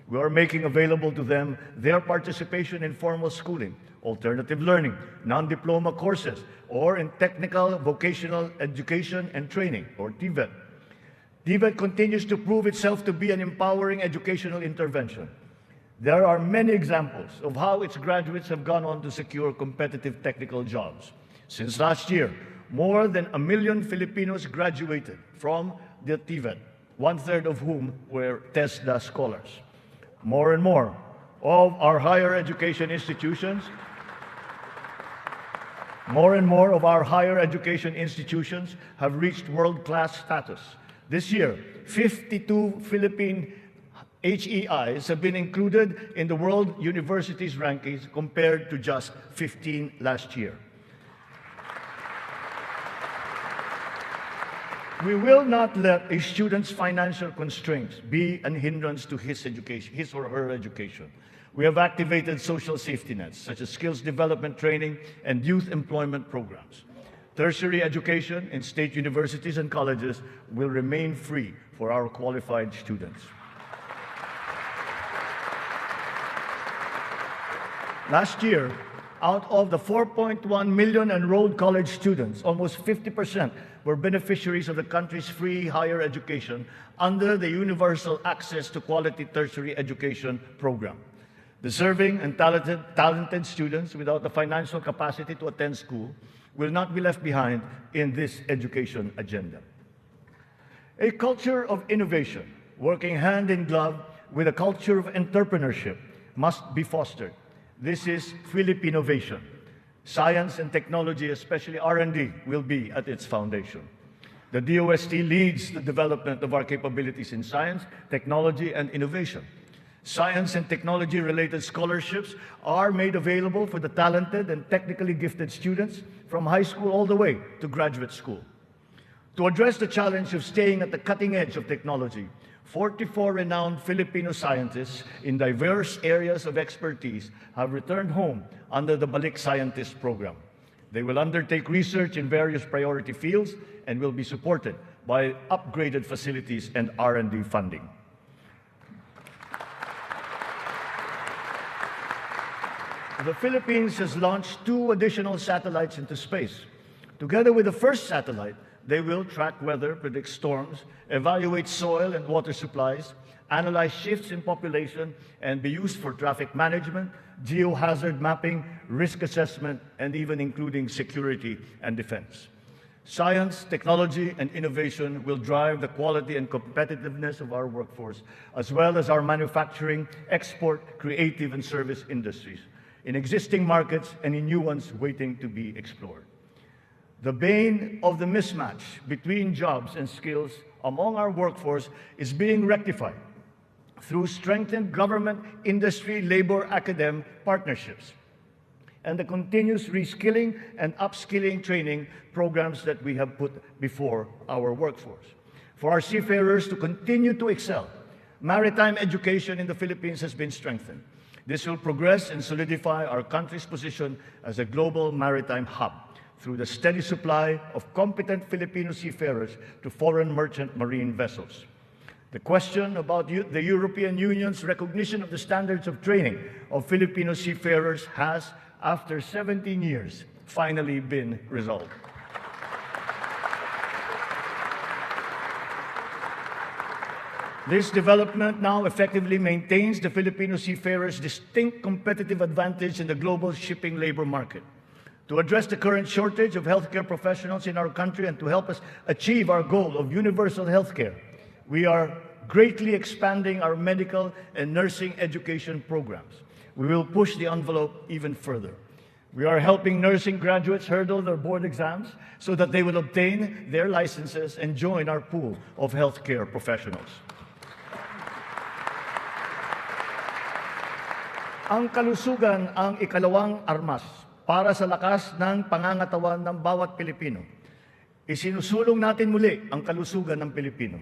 [SPEAKER 12] We are making available to them their participation in formal schooling, alternative learning, non-diploma courses, or in technical vocational education and training, or TVET. TVET continues to prove itself to be an empowering educational intervention. There are many examples of how its graduates have gone on to secure competitive technical jobs. Since last year, more than 1 million Filipinos graduated from the TVET, 1/3 of whom were TESDA scholars. More and more of our higher education institutions have reached world-class status. This year, 52 Philippine HEIs have been included in the World Universities rankings compared to just 15 last year. We will not let a student's financial constraints be a hindrance to his or her education. We have activated social safety nets, such as skills development training and youth employment programs. Tertiary education in state universities and colleges will remain free for our qualified students. Last year, out of the 4.1 million enrolled college students, almost 50% were beneficiaries of the country's free higher education under the Universal Access to Quality Tertiary Education program. Deserving and talented students without the financial capacity to attend school will not be left behind in this education agenda. A culture of innovation, working hand in glove with a culture of entrepreneurship, must be fostered. This is Philippinovation. Science and technology, especially R&D, will be at its foundation. The DOST leads the development of our capabilities in science, technology, and innovation. Science and technology-related scholarships are made available for the talented and technically gifted students from high school all the way to graduate school. To address the challenge of staying at the cutting edge of technology, 44 renowned Filipino scientists in diverse areas of expertise have returned home under the Balik Scientist program. They will undertake research in various priority fields and will be supported by upgraded facilities and R&D funding. The Philippines has launched 2 additional satellites into space. Together with the first satellite, they will track weather, predict storms, evaluate soil and water supplies, analyze shifts in population, and be used for traffic management, geohazard mapping, risk assessment, and even including security and defense. Science, technology, and innovation will drive the quality and competitiveness of our workforce, as well as our manufacturing, export, creative, and service industries, in existing markets and in new ones waiting to be explored. The bane of the mismatch between jobs and skills among our workforce is being rectified through strengthened government, industry, labor, academic partnerships, and the continuous reskilling and upskilling training programs that we have put before our workforce. For our seafarers to continue to excel, maritime education in the Philippines has been strengthened. This will progress and solidify our country's position as a global maritime hub through the steady supply of competent Filipino seafarers to foreign merchant marine vessels. The question about the European Union's recognition of the standards of training of Filipino seafarers has, after 17 years, finally been resolved. This development now effectively maintains the Filipino seafarers' distinct competitive advantage in the global shipping labor market. To address the current shortage of healthcare professionals in our country and to help us achieve our goal of universal healthcare, we are greatly expanding our medical and nursing education programs. We will push the envelope even further. We are helping nursing graduates hurdle their board exams so that they will obtain their licenses and join our pool of healthcare professionals.
[SPEAKER 2] Ang kalusugan ang ikalawang armas para sa lakas ng pangangatawan ng bawat Pilipino. Isinusulong natin muli ang kalusugan ng Pilipino.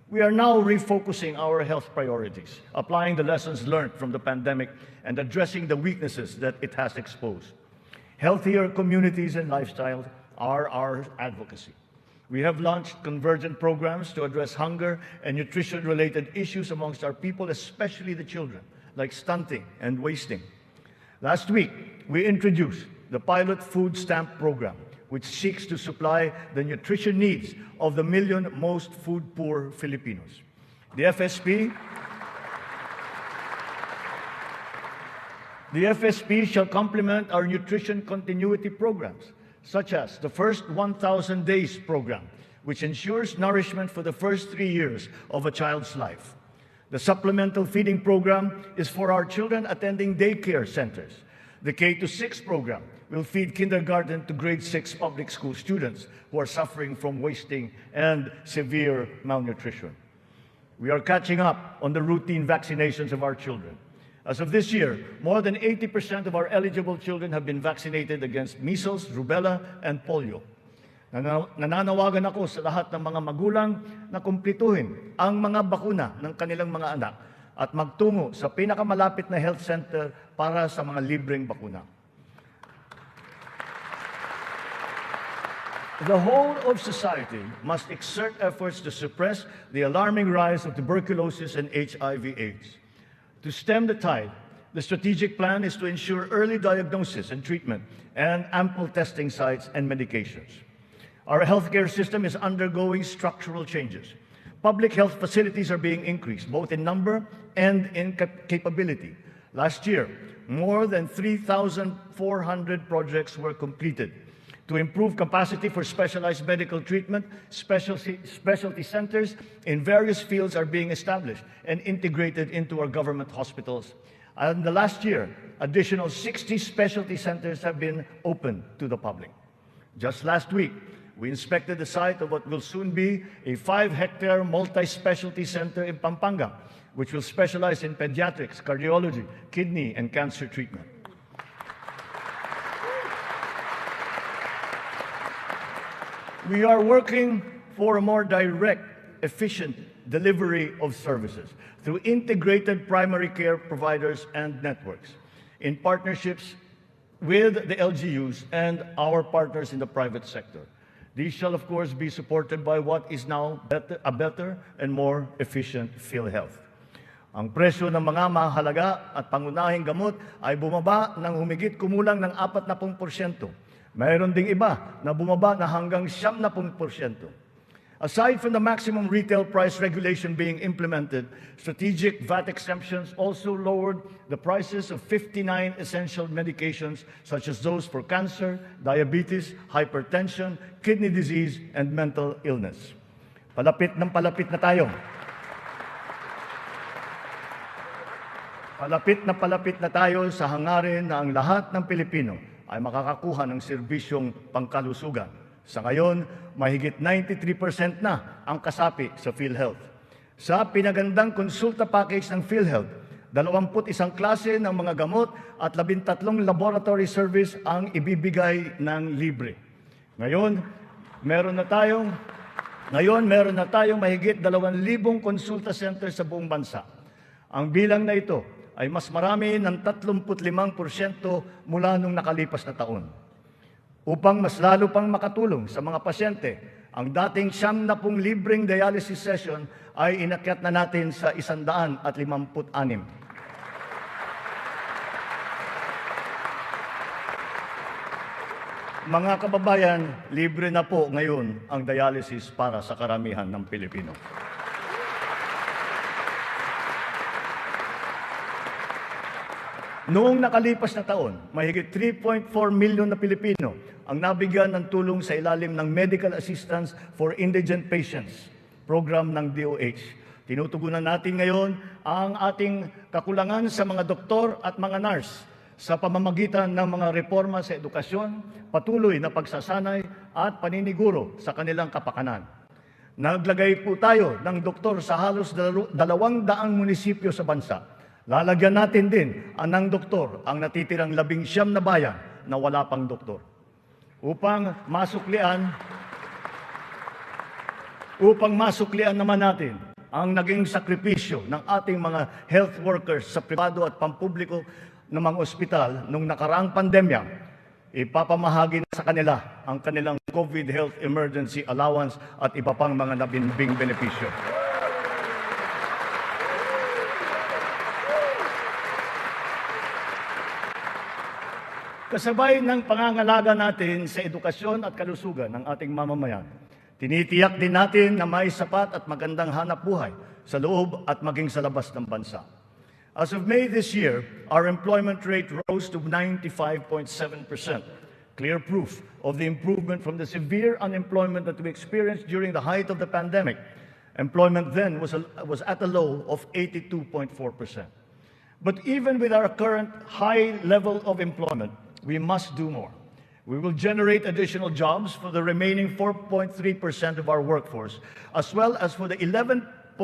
[SPEAKER 2] We are now refocusing our health priorities, applying the lessons learned from the pandemic and addressing the weaknesses that it has exposed. Healthier communities and lifestyles are our advocacy. We have launched convergent programs to address hunger and nutrition-related issues amongst our people, especially the children, like stunting and wasting. Last week, we introduced the pilot food stamp program, which seeks to supply the nutrition needs of the million most food-poor Filipinos. The FSP shall complement our nutrition continuity programs, such as the First 1,000 Days program, which ensures nourishment for the first 3 years of a child's life. The supplemental feeding program is for our children attending daycare centers. The K-6 program will feed kindergarten to grade 6 public school students who are suffering from wasting and severe malnutrition. We are catching up on the routine vaccinations of our children. As of this year, more than 80% of our eligible children have been vaccinated against measles, rubella, and polio. Nananawagan ako sa lahat ng mga magulang na kumplituhin ang mga bakuna ng kanilang mga anak at magtungo sa pinakamalapit na health center para sa mga libreng bakuna. The whole of society must exert efforts to suppress the alarming rise of tuberculosis and HIV/AIDS. To stem the tide, the strategic plan is to ensure early diagnosis and treatment and ample testing sites and medications. Our healthcare system is undergoing structural changes. Public health facilities are being increased, both in number and in capability. Last year, more than 3,400 projects were completed. To improve capacity for specialized medical treatment, specialty centers in various fields are being established and integrated into our government hospitals. And the last year, additional 60 specialty centers have been opened to the public. Just last week, we inspected the site of what will soon be a 5-hectare multi-specialty center in Pampanga, which will specialize in pediatrics, cardiology, kidney, and cancer treatment. We are working for a more direct, efficient delivery of services through integrated primary care providers and networks in partnerships with the LGUs and our partners in the private sector. These shall, of course, be supported by what is now a better and more efficient PhilHealth. Ang presyo ng mga mahalaga at pangunahing gamot ay bumaba ng humigit kumulang ng 40%. Mayroon ding iba na bumaba na hanggang 70%. Aside from the maximum retail price regulation being implemented, strategic VAT exemptions also lowered the prices of 59 essential medications such as those for cancer, diabetes, hypertension, kidney disease, and mental illness. Palapit na tayo. Palapit na tayo sa hangarin na ang lahat ng Pilipino ay makakakuha ng serbisyong pangkalusugan. Sa ngayon, mahigit 93% na ang kasapi sa PhilHealth. Sa pinagandang konsulta package ng PhilHealth, 21 klase ng mga gamot at 13 laboratory service ang ibibigay ng libre. Ngayon, meron na tayong mahigit 2,000 konsulta center sa buong bansa. Ang bilang na ito ay mas marami ng 35% mula nung nakalipas na taon. Upang mas lalo pang makatulong sa mga pasyente, ang dating 70 libreng dialysis session ay inakyat na natin sa 156. Mga kababayan, libre na po ngayon ang dialysis para sa karamihan ng Pilipino. Noong nakalipas na taon, mahigit 3.4 milyon na Pilipino ang nabigyan ng tulong sa ilalim ng Medical Assistance for Indigent Patients program ng DOH. Tinutugunan natin ngayon ang ating kakulangan sa mga doktor at mga nurse sa pamamagitan ng mga reforma sa edukasyon, patuloy na pagsasanay at paniniguro sa kanilang kapakanan. Naglagay po tayo ng doktor sa halos 200 munisipyo sa bansa. Lalagyan natin din ng doktor ang natitirang 19 na bayan na wala pang doktor. Upang masuklian naman natin ang naging sakripisyo ng ating mga health workers sa pribado at pampubliko ng mga ospital nung nakaraang pandemya, ipapamahagi na sa kanila ang kanilang COVID Health Emergency Allowance at iba pang mga nabimbing benepisyo. Kasabay ng pangangalaga natin sa edukasyon at kalusugan ng ating mamamayan, tinitiyak din natin na may sapat at magandang hanap buhay sa loob at maging sa labas ng bansa. As of May this year, our employment rate rose to 95.7%, clear proof of the improvement from the severe unemployment that we experienced during the height of the pandemic. Employment then was at a low of 82.4%. But even with our current high level of employment, we must do more. We will generate additional jobs for the remaining 4.3% of our workforce, as well as for the 11.7%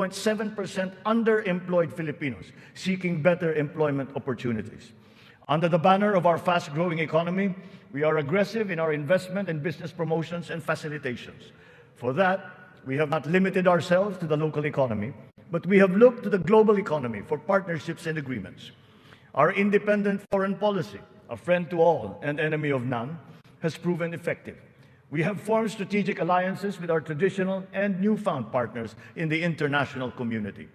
[SPEAKER 2] underemployed Filipinos seeking better employment opportunities. Under the banner of our fast-growing economy, we are aggressive in our investment in business promotions and facilitations. For that, we have not limited ourselves to the local economy, but we have looked to the global economy for partnerships and agreements. Our independent foreign policy, a friend to all and enemy of none, has proven effective. We have formed strategic alliances with our traditional and newfound partners in the international community.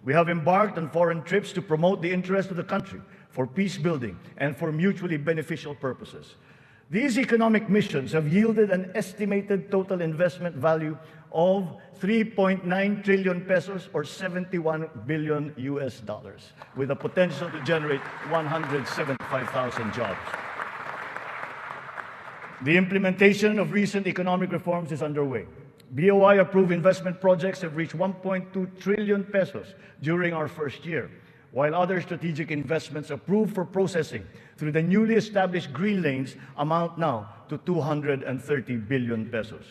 [SPEAKER 2] We have embarked on foreign trips to promote the interest of the country for peace building and for mutually beneficial purposes. These economic missions have yielded an estimated total investment value of 3.9 trillion pesos or 71 billion US dollars, with a potential to generate 175,000 jobs. The implementation of recent economic reforms is underway. BOI-approved investment projects have reached 1.2 trillion pesos during our first year, while other strategic investments approved for processing through the newly established green lanes amount now to 230 billion pesos.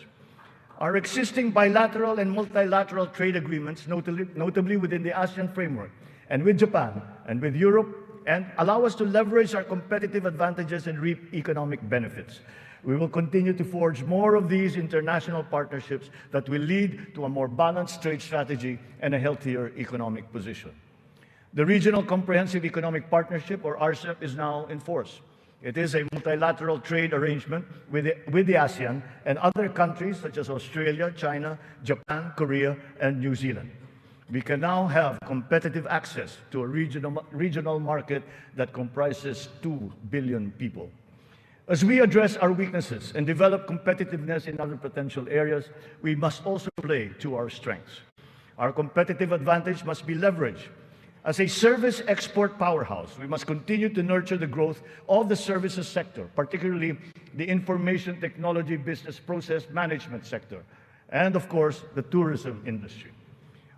[SPEAKER 2] Our existing bilateral and multilateral trade agreements, notably within the ASEAN framework, and with Japan and with Europe, and allow us to leverage our competitive advantages and reap economic benefits. We will continue to forge more of these international partnerships that will lead to a more balanced trade strategy and a healthier economic position. The Regional Comprehensive Economic Partnership, or RCEP, is now in force. It is a multilateral trade arrangement with the ASEAN and other countries such as Australia, China, Japan, Korea, and New Zealand. We can now have competitive access to a regional market that comprises 2 billion people. As we address our weaknesses and develop competitiveness in other potential areas, we must also play to our strengths. Our competitive advantage must be leveraged. As a service export powerhouse, we must continue to nurture the growth of the services sector, particularly the information technology business process management sector, and of course, the tourism industry.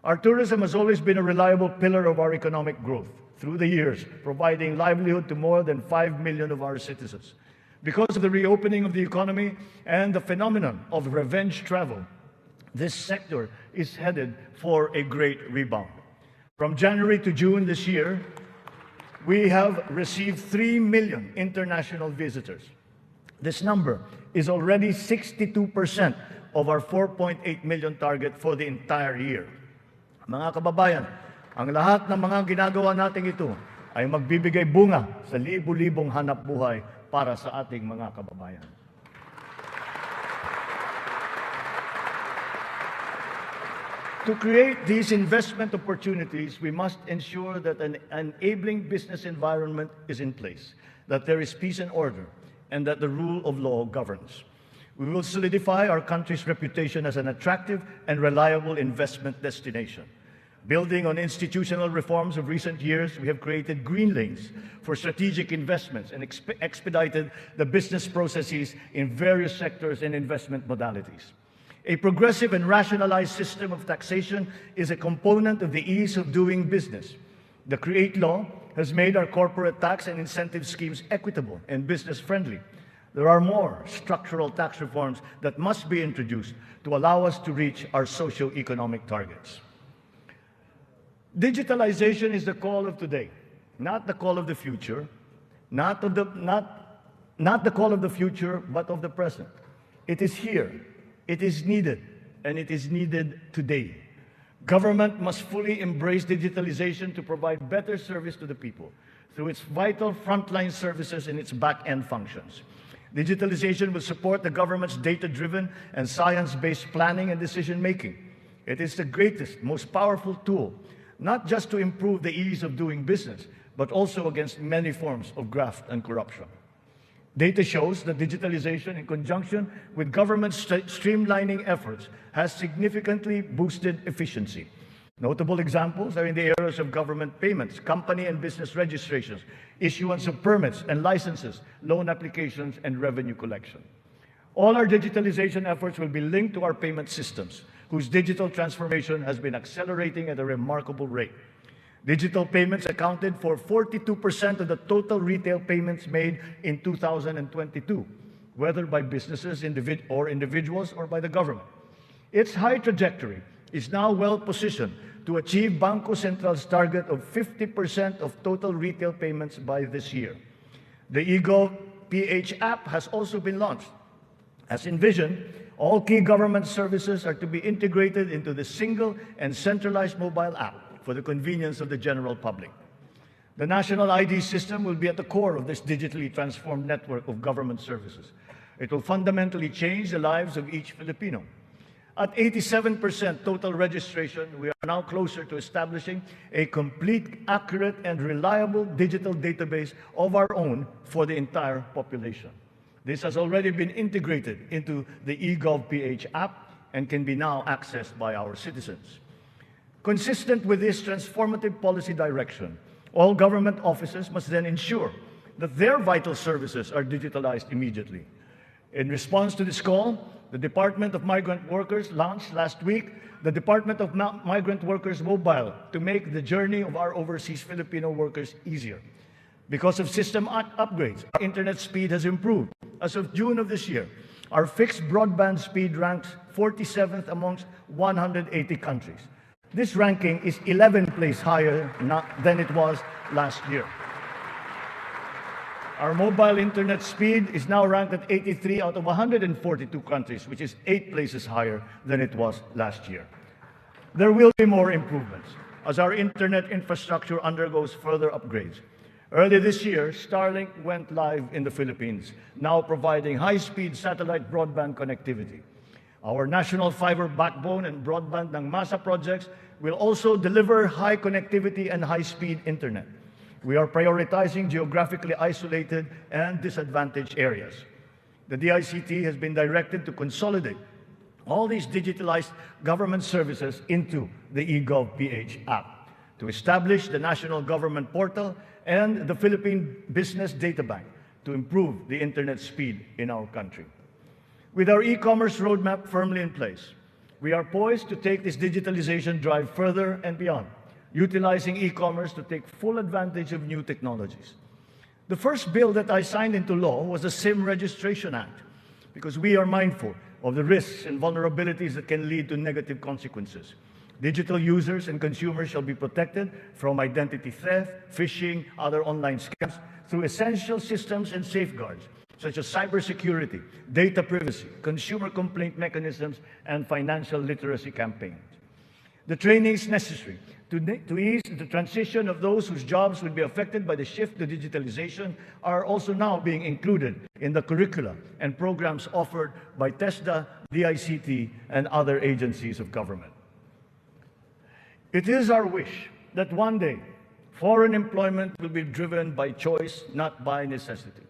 [SPEAKER 2] Our tourism has always been a reliable pillar of our economic growth through the years, providing livelihood to more than 5 million of our citizens. Because of the reopening of the economy and the phenomenon of revenge travel, this sector is headed for a great rebound. From January to June this year, we have received 3 million international visitors. This number is already 62% of our 4.8 million target for the entire year. Mga kababayan, ang lahat ng mga ginagawa natin ito ay magbibigay bunga sa libu-libong hanap buhay para sa ating mga kababayan. To create these investment opportunities, we must ensure that an enabling business environment is in place, that there is peace and order, and that the rule of law governs. We will solidify our country's reputation as an attractive and reliable investment destination. Building on institutional reforms of recent years, we have created green lanes for strategic investments and expedited the business processes in various sectors and investment modalities. A progressive and rationalized system of taxation is a component of the ease of doing business. The CREATE law has made our corporate tax and incentive schemes equitable and business-friendly. There are more structural tax reforms that must be introduced to allow us to reach our socio-economic targets. Digitalization is the call of today, not the call of the future, not the call of the future, but of the present. It is here, it is needed, and it is needed today. Government must fully embrace digitalization to provide better service to the people through its vital frontline services and its back-end functions. Digitalization will support the government's data-driven and science-based planning and decision-making. It is the greatest, most powerful tool, not just to improve the ease of doing business, but also against many forms of graft and corruption. Data shows that digitalization, in conjunction with government streamlining efforts, has significantly boosted efficiency. Notable examples are in the areas of government payments, company and business registrations, issuance of permits and licenses, loan applications, and revenue collection. All our digitalization efforts will be linked to our payment systems, whose digital transformation has been accelerating at a remarkable rate. Digital payments accounted for 42% of the total retail payments made in 2022, whether by businesses or individuals or by the government. Its high trajectory is now well positioned to achieve Bangko Central's target of 50% of total retail payments by this year. The eGov.ph app has also been launched. As envisioned, all key government services are to be integrated into the single and centralized mobile app for the convenience of the general public. The national ID system will be at the core of this digitally transformed network of government services. It will fundamentally change the lives of each Filipino. At 87% total registration, we are now closer to establishing a complete, accurate, and reliable digital database of our own for the entire population. This has already been integrated into the eGov.ph app and can be now accessed by our citizens. Consistent with this transformative policy direction, all government offices must then ensure that their vital services are digitalized immediately. In response to this call, the Department of Migrant Workers launched last week the Department of Migrant Workers Mobile to make the journey of our overseas Filipino workers easier. Because of system upgrades, our internet speed has improved. As of June of this year, our fixed broadband speed ranks 47th amongst 180 countries. This ranking is 11 places higher than it was last year. Our mobile internet speed is now ranked at 83 out of 142 countries, which is 8 places higher than it was last year. There will be more improvements as our internet infrastructure undergoes further upgrades. Early this year, Starlink went live in the Philippines, now providing high-speed satellite broadband connectivity. Our national fiber backbone and broadband ng MASA projects will also deliver high connectivity and high-speed internet. We are prioritizing geographically isolated and disadvantaged areas. The DICT has been directed to consolidate all these digitalized government services into the eGov.ph app, to establish the National Government Portal and the Philippine Business Data Bank to improve the internet speed in our country. With our e-commerce roadmap firmly in place, we are poised to take this digitalization drive further and beyond, utilizing e-commerce to take full advantage of new technologies. The first bill that I signed into law was the SIM Registration Act, because we are mindful of the risks and vulnerabilities that can lead to negative consequences. Digital users and consumers shall be protected from identity theft, phishing, other online scams through essential systems and safeguards, such as cybersecurity, data privacy, consumer complaint mechanisms, and financial literacy campaigns. The trainings necessary to ease the transition of those whose jobs will be affected by the shift to digitalization are also now being included in the curricula and programs offered by TESDA, DICT, and other agencies of government. It is our wish that one day foreign employment will be driven by choice, not by necessity.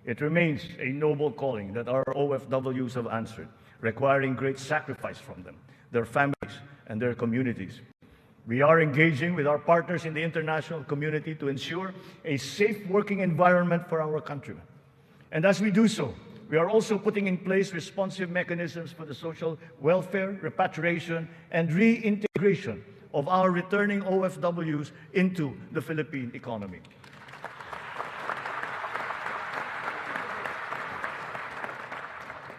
[SPEAKER 2] It remains a noble calling that our OFWs have answered, requiring great sacrifice from them, their families, and their communities. We are engaging with our partners in the international community to ensure a safe working environment for our countrymen. And as we do so, we are also putting in place responsive mechanisms for the social welfare, repatriation, and reintegration of our returning OFWs into the Philippine economy.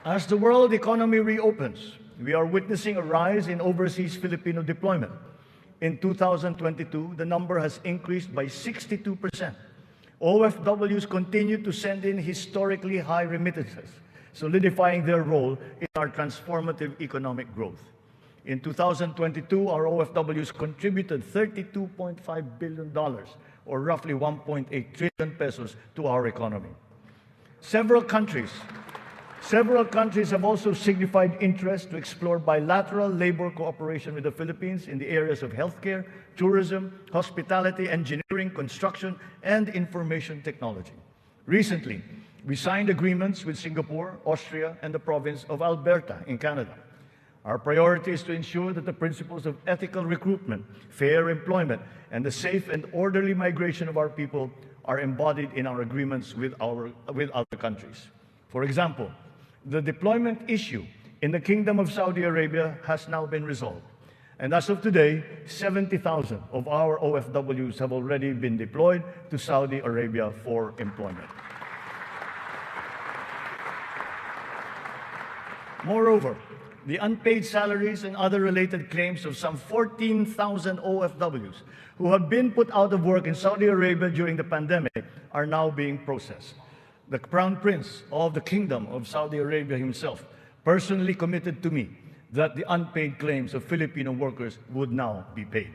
[SPEAKER 2] As the world economy reopens, we are witnessing a rise in overseas Filipino deployment. In 2022, the number has increased by 62%. OFWs continue to send in historically high remittances, solidifying their role in our transformative economic growth. In 2022, our OFWs contributed $32.5 billion, or roughly 1.8 trillion pesos, to our economy. Several countries have also signified interest to explore bilateral labor cooperation with the Philippines in the areas of healthcare, tourism, hospitality, engineering, construction, and information technology. Recently, we signed agreements with Singapore, Austria, and the province of Alberta in Canada. Our priority is to ensure that the principles of ethical recruitment, fair employment, and the safe and orderly migration of our people are embodied in our agreements with other countries. For example, the deployment issue in the Kingdom of Saudi Arabia has now been resolved. And as of today, 70,000 of our OFWs have already been deployed to Saudi Arabia for employment. Moreover, the unpaid salaries and other related claims of some 14,000 OFWs who have been put out of work in Saudi Arabia during the pandemic are now being processed. The Crown Prince of the Kingdom of Saudi Arabia himself personally committed to me that the unpaid claims of Filipino workers would now be paid.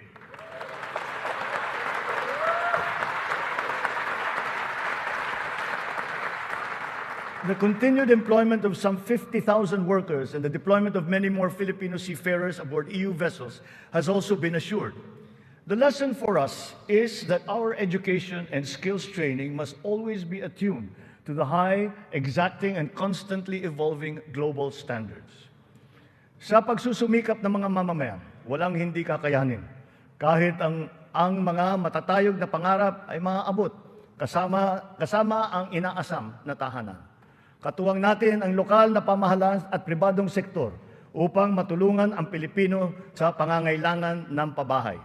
[SPEAKER 2] The continued employment of some 50,000 workers and the deployment of many more Filipino seafarers aboard EU vessels has also been assured. The lesson for us is that our education and skills training must always be attuned to the high, exacting, and constantly evolving global standards. Sa pagsusumikap ng mga mamamayan, walang hindi kakayanin. Kahit ang mga matatayog na pangarap ay maaabot, kasama ang inaasam na tahanan. Katuwang natin ang lokal na pamahalaan at pribadong sektor upang matulungan ang Pilipino sa pangangailangan ng pabahay.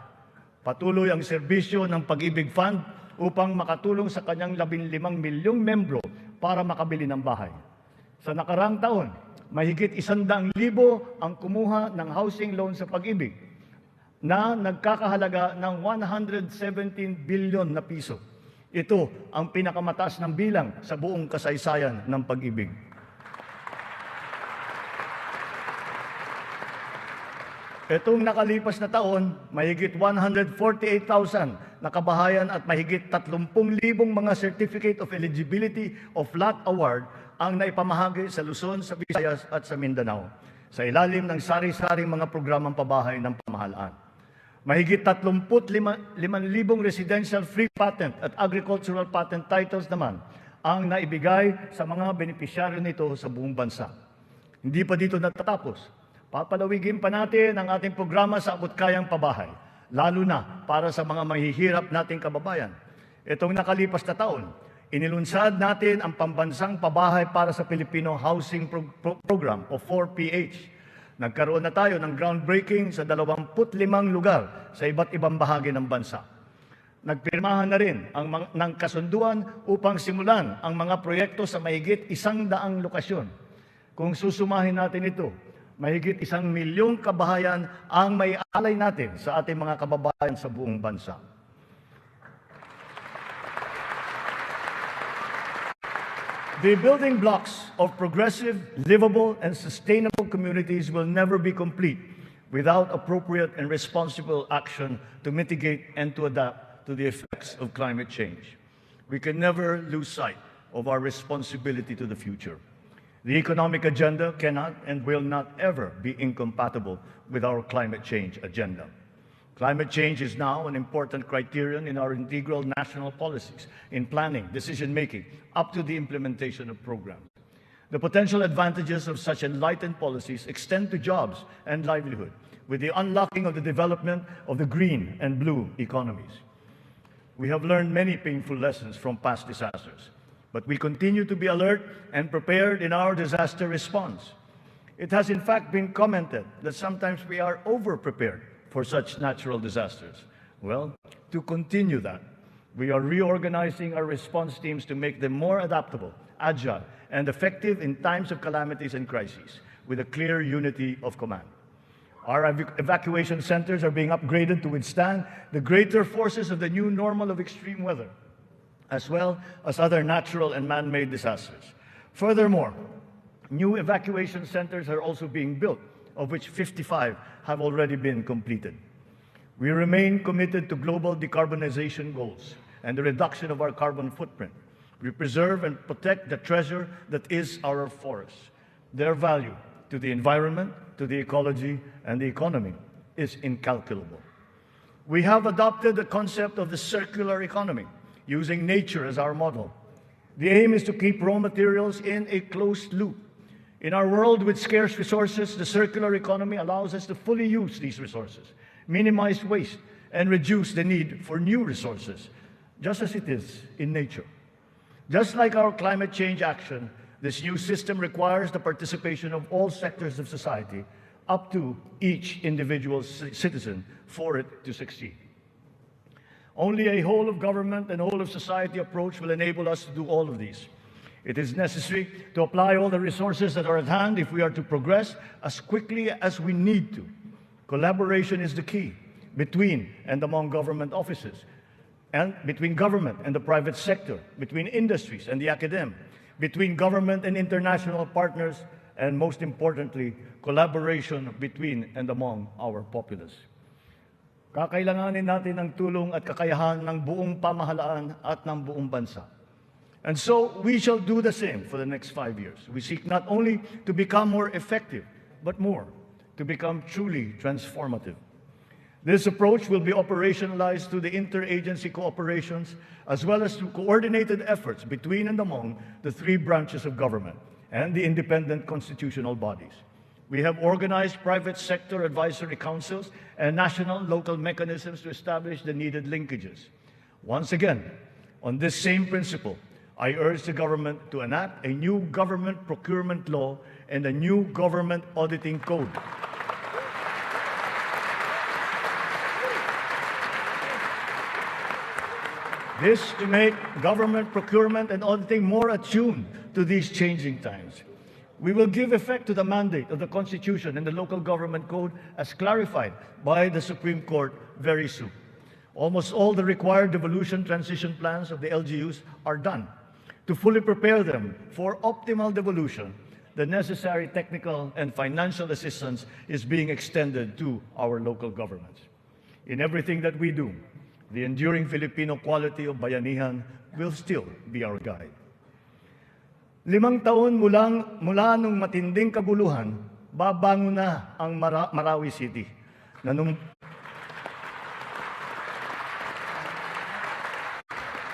[SPEAKER 2] Patuloy ang serbisyo ng Pag-ibig Fund upang makatulong sa kanyang 15 milyong membro para makabili ng bahay. Sa nakarang taon, mahigit 100,000 ang kumuha ng housing loan sa Pag-ibig na nagkakahalaga ng 117 billion na piso. Ito ang pinakamataas ng bilang sa buong kasaysayan ng Pag-ibig. Itong nakalipas na taon, mahigit 148,000 na kabahayan at mahigit 30,000 mga Certificate of Eligibility of Lot Award ang naipamahagi sa Luzon, sa Visayas at sa Mindanao sa ilalim ng sari-saring mga programang pabahay ng pamahalaan. Mahigit 35,000 residential free patent at agricultural patent titles naman ang naibigay sa mga benepisyaryo nito sa buong bansa. Hindi pa dito natatapos. Papalawigin pa natin ang ating programa sa abot-kayang pabahay, lalo na para sa mga mahihirap nating kababayan. Itong nakalipas na taon, inilunsad natin ang pambansang pabahay para sa Filipino Housing Program o 4PH. Nagkaroon na tayo ng groundbreaking sa 25 lugar sa iba't ibang bahagi ng bansa. Nagpirmahan na rin ng kasunduan upang simulan ang mga proyekto sa mahigit 100 lokasyon. Kung susumahin natin ito, mahigit 1 milyong kabahayan ang may alay natin sa ating mga kababayan sa buong bansa. The building blocks of progressive, livable, and sustainable communities will never be complete without appropriate and responsible action to mitigate and to adapt to the effects of climate change. We can never lose sight of our responsibility to the future. The economic agenda cannot and will not ever be incompatible with our climate change agenda. Climate change is now an important criterion in our integral national policies, in planning, decision-making, up to the implementation of programs. The potential advantages of such enlightened policies extend to jobs and livelihood, with the unlocking of the development of the green and blue economies. We have learned many painful lessons from past disasters, but we continue to be alert and prepared in our disaster response. It has in fact been commented that sometimes we are over-prepared for such natural disasters. Well, to continue that, we are reorganizing our response teams to make them more adaptable, agile, and effective in times of calamities and crises, with a clear unity of command.
[SPEAKER 12] Our evacuation centers are being upgraded to withstand the greater forces of the new normal of extreme weather, as well as other natural and man-made disasters. Furthermore, new evacuation centers are also being built, of which 55 have already been completed. We remain committed to global decarbonization goals and the reduction of our carbon footprint. We preserve and protect the treasure that is our forests. Their value to the environment, to the ecology, and the economy is incalculable. We have adopted the concept of the circular economy, using nature as our model. The aim is to keep raw materials in a closed loop. In our world with scarce resources, the circular economy allows us to fully use these resources, minimize waste, and reduce the need for new resources, just as it is in nature. Just like our climate change action, this new system requires the participation of all sectors of society, up to each individual citizen, for it to succeed. Only a whole of government and whole of society approach will enable us to do all of these. It is necessary to apply all the resources that are at hand if we are to progress as quickly as we need to. Collaboration is the key between and among government offices, and between government and the private sector, between industries and the academe, between government and international partners, and most importantly, collaboration between and among our populace. Kakailanganin natin ang tulong at kakayahan ng buong pamahalaan at ng buong bansa. And so we shall do the same for the next 5 years. We seek not only to become more effective, but more, to become truly transformative. This approach will be operationalized through the interagency cooperations, as well as through coordinated efforts between and among the 3 branches of government and the independent constitutional bodies. We have organized private sector advisory councils and national local mechanisms to establish the needed linkages. Once again, on this same principle, I urge the government to enact a new government procurement law and a new government auditing code. This to make government procurement and auditing more attuned to these changing times. We will give effect to the mandate of the Constitution and the Local Government Code as clarified by the Supreme Court very soon. Almost all the required devolution transition plans of the LGUs are done. To fully prepare them for optimal devolution, the necessary technical and financial assistance is being extended to our local governments. In everything that we do, the enduring Filipino quality of bayanihan will still be our guide. 5 taon mula nung matinding kabuluhan, babangon na ang Marawi City.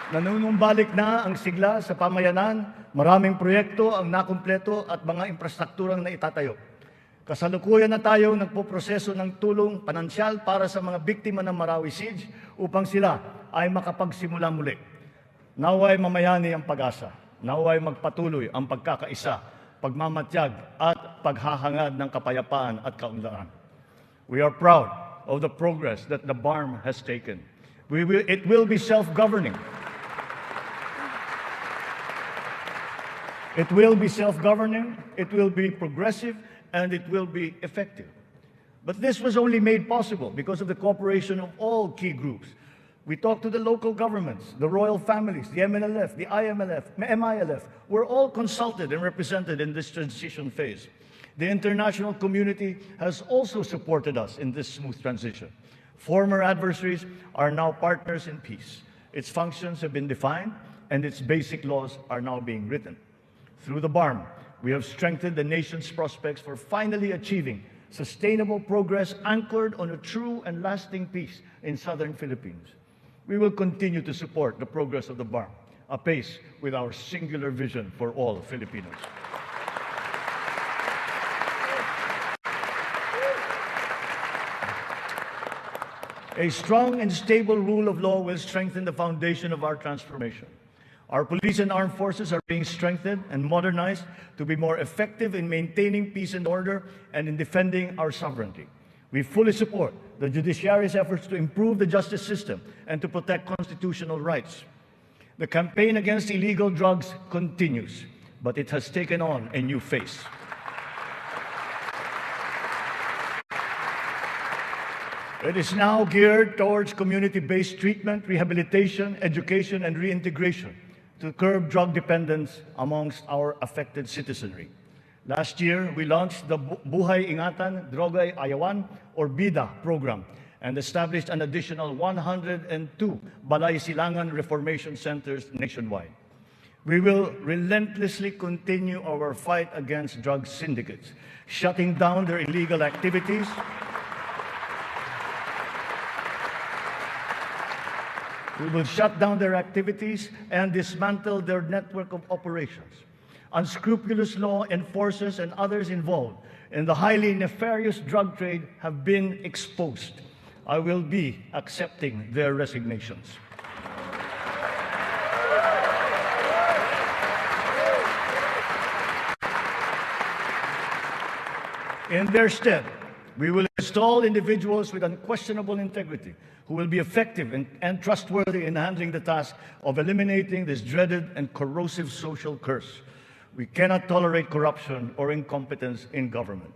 [SPEAKER 12] Nanunumbalik na ang sigla sa pamayanan, maraming proyekto ang nakumpleto at mga infrastrukturang naitatayo. Kasalukuyan na tayo nagpoproseso ng tulong pinansyal para sa mga biktima ng Marawi Siege upang sila ay makapagsimula muli. Naway mamayani ang pag-asa. Naway magpatuloy ang pagkakaisa, pagmamatyag at paghahangad ng kapayapaan at kaunlaran. We are proud of the progress that the BARM has taken. It will be self-governing. It will be self-governing, it will be progressive, and it will be effective. But this was only made possible because of the cooperation of all key groups. We talked to the local governments, the royal families, the MNLF, the MILF, were all consulted and represented in this transition phase. The international community has also supported us in this smooth transition. Former adversaries are now partners in peace. Its functions have been defined and its basic laws are now being written. Through the BARM, we have strengthened the nation's prospects for finally achieving sustainable progress anchored on a true and lasting peace in southern Philippines. We will continue to support the progress of the BARM, apace with our singular vision for all Filipinos. A strong and stable rule of law will strengthen the foundation of our transformation. Our police and armed forces are being strengthened and modernized to be more effective in maintaining peace and order and in defending our sovereignty. We fully support the judiciary's efforts to improve the justice system and to protect constitutional rights. The campaign against illegal drugs continues, but it has taken on a new face.
[SPEAKER 2] It is now geared towards community-based treatment, rehabilitation, education, and reintegration to curb drug dependence amongst our affected citizenry. Last year, we launched the Buhay Ingatan, Droga'y Ayawan, or BIDA program, and established an additional 102 Balay Silangan Reformation Centers nationwide. We will relentlessly continue our fight against drug syndicates, shutting down their illegal activities, we will shut down their activities and dismantle their network of operations. Unscrupulous law enforcers and others involved in the highly nefarious drug trade have been exposed. I will be accepting their resignations. In their stead, we will install individuals with unquestionable integrity who will be effective and trustworthy in handling the task of eliminating this dreaded and corrosive social curse. We cannot tolerate corruption or incompetence in government.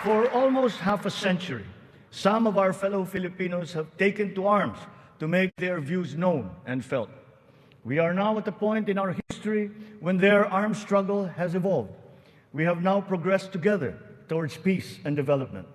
[SPEAKER 2] For almost half a century, some of our fellow Filipinos have taken to arms to make their views known and felt. We are now at a point in our history when their armed struggle has evolved. We have now progressed together towards peace and development.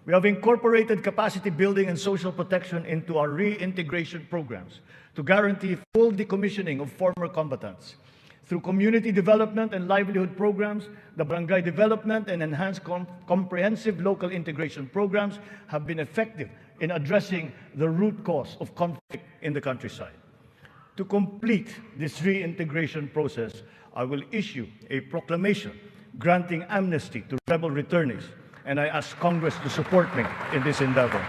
[SPEAKER 2] We have incorporated capacity building and social protection into our reintegration programs to guarantee full decommissioning of former combatants. Through community development and livelihood programs, the barangay development and enhanced comprehensive local integration programs have been effective in addressing the root cause of conflict in the countryside. To complete this reintegration process, I will issue a proclamation granting amnesty to rebel returnees, and I ask Congress to support me in this endeavor.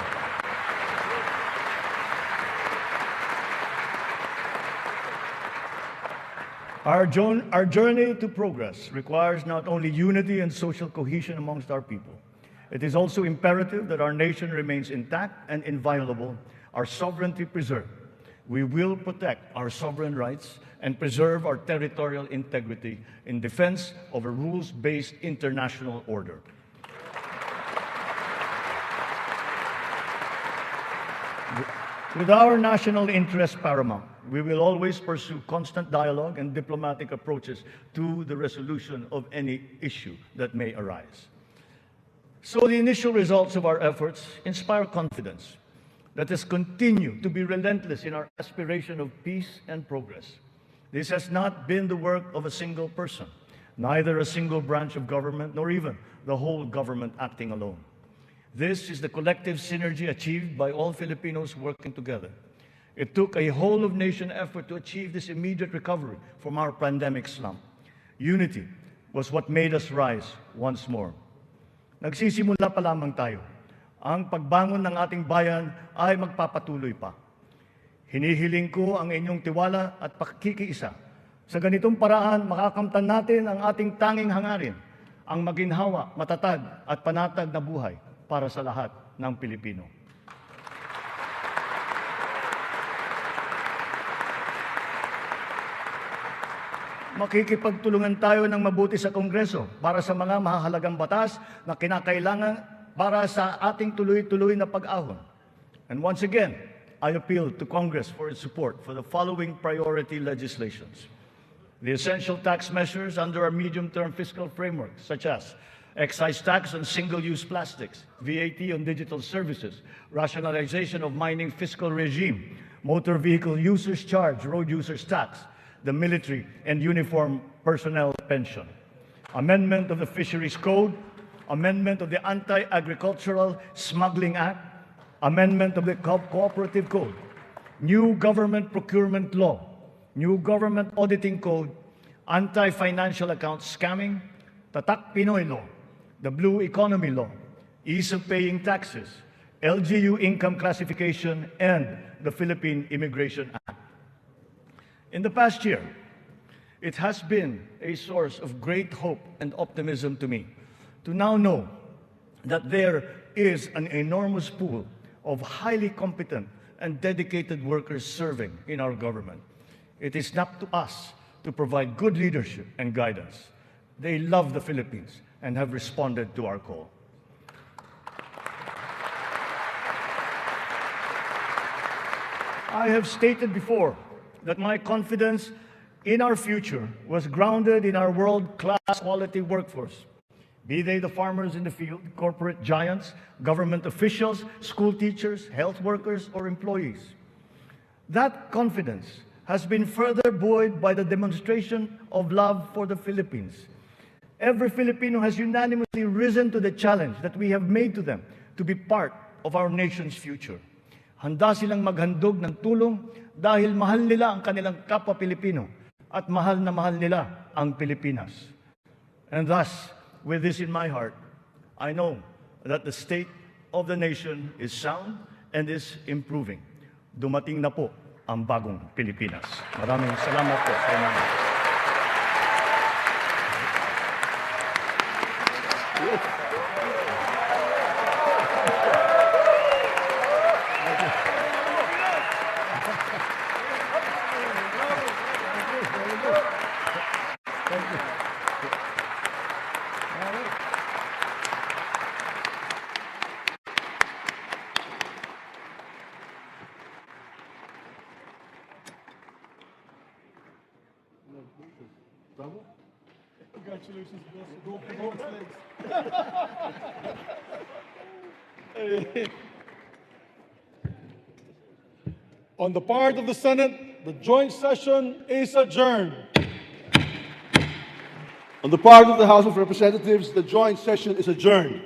[SPEAKER 2] Our journey to progress requires not only unity and social cohesion amongst our people. It is also imperative that our nation remains intact and inviolable, our sovereignty preserved. We will protect our sovereign rights and preserve our territorial integrity in defense of a rules-based international order. With our national interest paramount, we will always pursue constant dialogue and diplomatic approaches to the resolution of any issue that may arise. So the initial results of our efforts inspire confidence. Let us continue to be relentless in our aspiration of peace and progress. This has not been the work of a single person, neither a single branch of government, nor even the whole government acting alone. This is the collective synergy achieved by all Filipinos working together. It took a whole-of-nation effort to achieve this immediate recovery from our pandemic slump. Unity was what made us rise once more. Nagsisimula pa lamang tayo. Ang pagbangon ng ating bayan ay magpapatuloy pa. Hinihiling ko ang inyong tiwala at pakikiisa. Sa ganitong paraan, makakamtan natin ang ating tanging hangarin, ang maginhawa, matatag at panatag na buhay para sa lahat ng Pilipino. Makikipagtulungan tayo ng mabuti sa Kongreso para sa mga mahahalagang batas na kinakailangan para sa ating tuloy-tuloy na pag-ahon. And once again, I appeal to Congress for its support for the following priority legislations. The essential tax measures under our medium-term fiscal framework, such as excise tax on single-use plastics, VAT on digital services, rationalization of mining fiscal regime, motor vehicle users charge, road users tax, the military and uniform personnel pension, amendment of the Fisheries Code, amendment of the Anti-Agricultural Smuggling Act, amendment of the Cooperative Code, new government procurement law, new government auditing code, anti-financial account scamming, Tatak Pinoy law, the Blue Economy law, ease of paying taxes, LGU income classification, and the Philippine Immigration Act. In the past year, it has been a source of great hope and optimism to me to now know that there is an enormous pool of highly competent and dedicated workers serving in our government. It is up to us to provide good leadership and guidance. They love the Philippines and have responded to our call. I have stated before that my confidence in our future was grounded in our world-class quality workforce, be they the farmers in the field, corporate giants, government officials, school teachers, health workers, or employees. That confidence has been further buoyed by the demonstration of love for the Philippines. Every Filipino has unanimously risen to the challenge that we have made to them to be part of our nation's future. Handa silang maghandog ng tulong dahil mahal nila ang kanilang kapwa Pilipino at mahal na mahal nila ang Pilipinas. And thus, with this in my heart, I know that the state of the nation is sound and is improving. Dumating na po ang bagong Pilipinas. Maraming salamat po sa inyo.
[SPEAKER 4] Congratulations, boss. Go legs. On the part of the Senate, the joint session is adjourned.
[SPEAKER 5] On the part of the House of Representatives, the joint session is adjourned.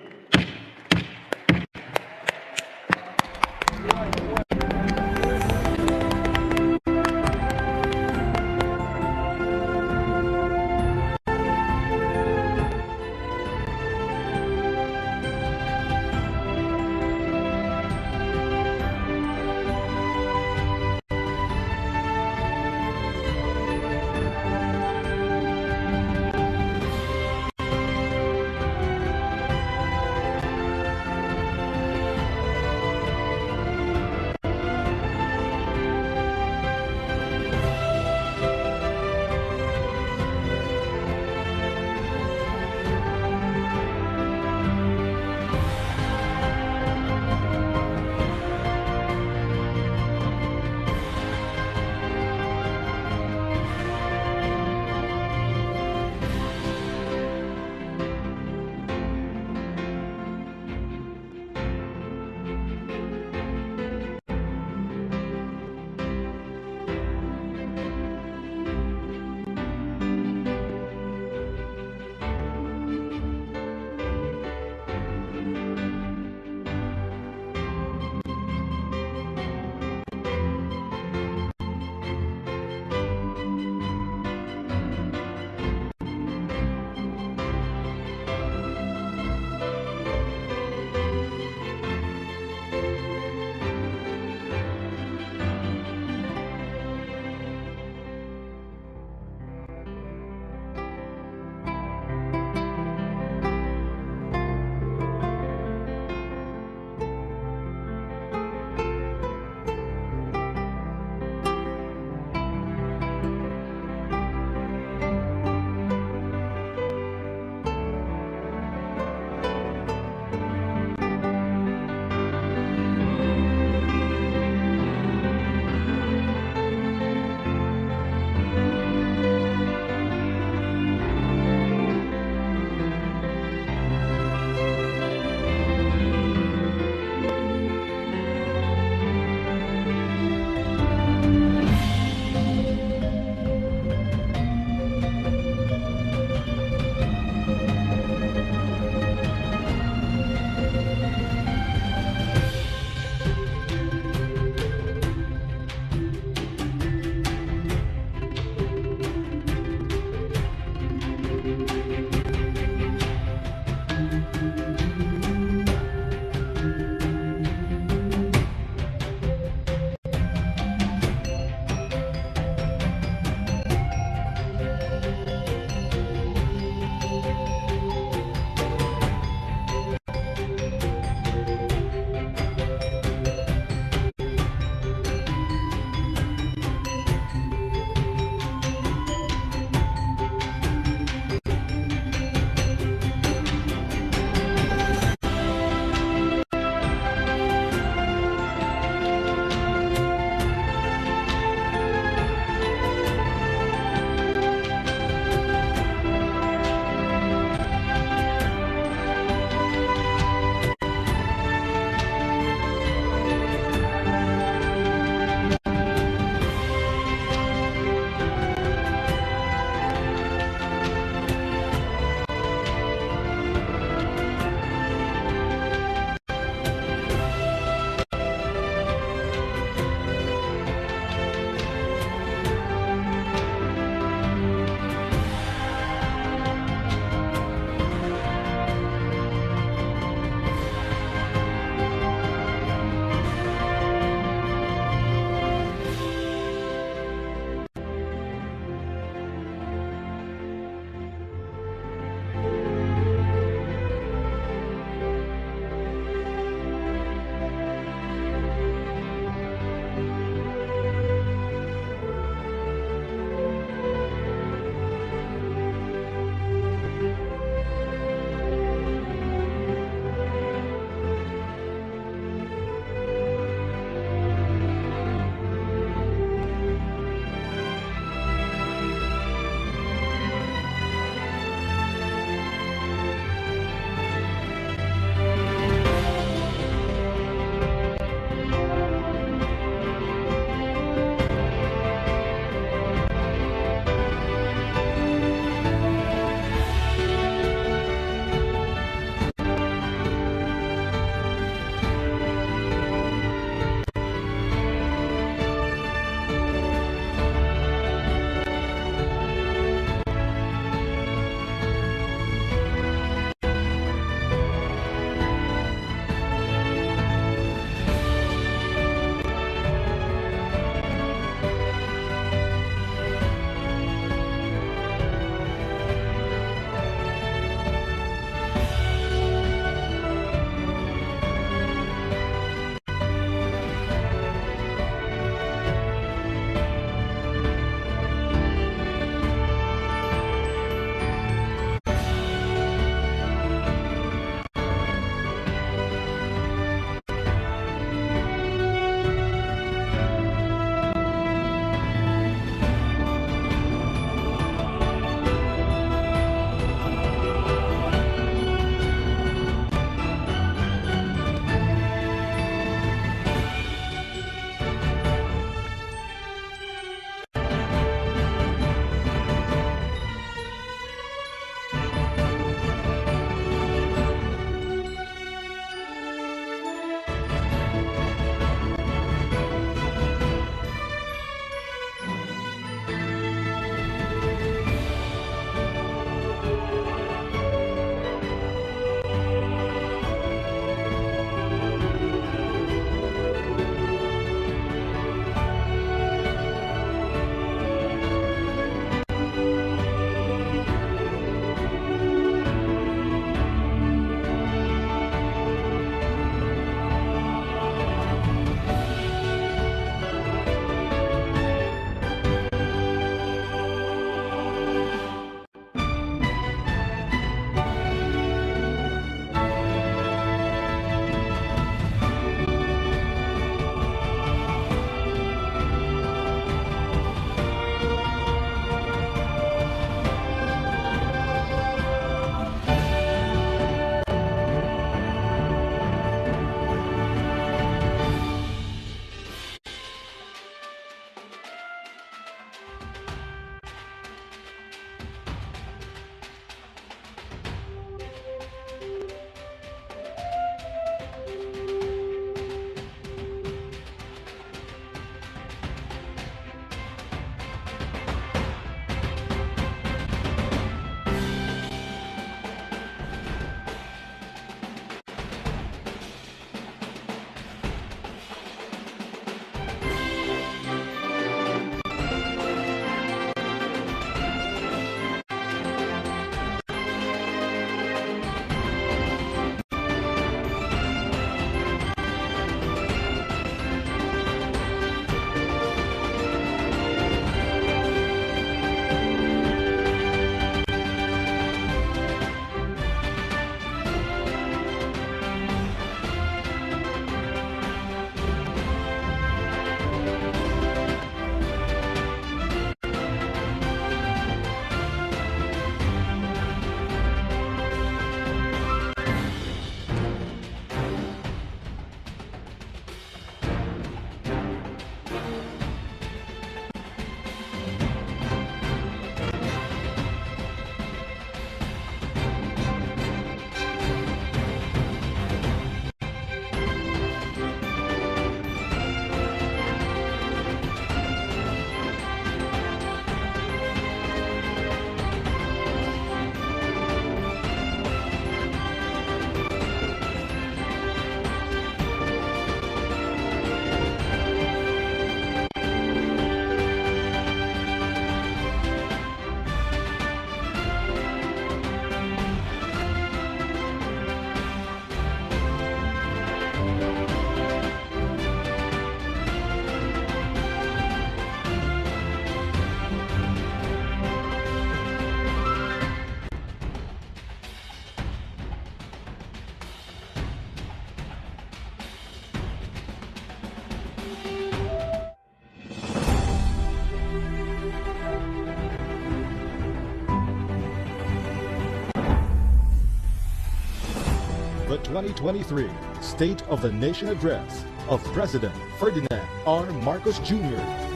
[SPEAKER 1] 2023 State of the Nation Address of President Ferdinand R. Marcos Jr.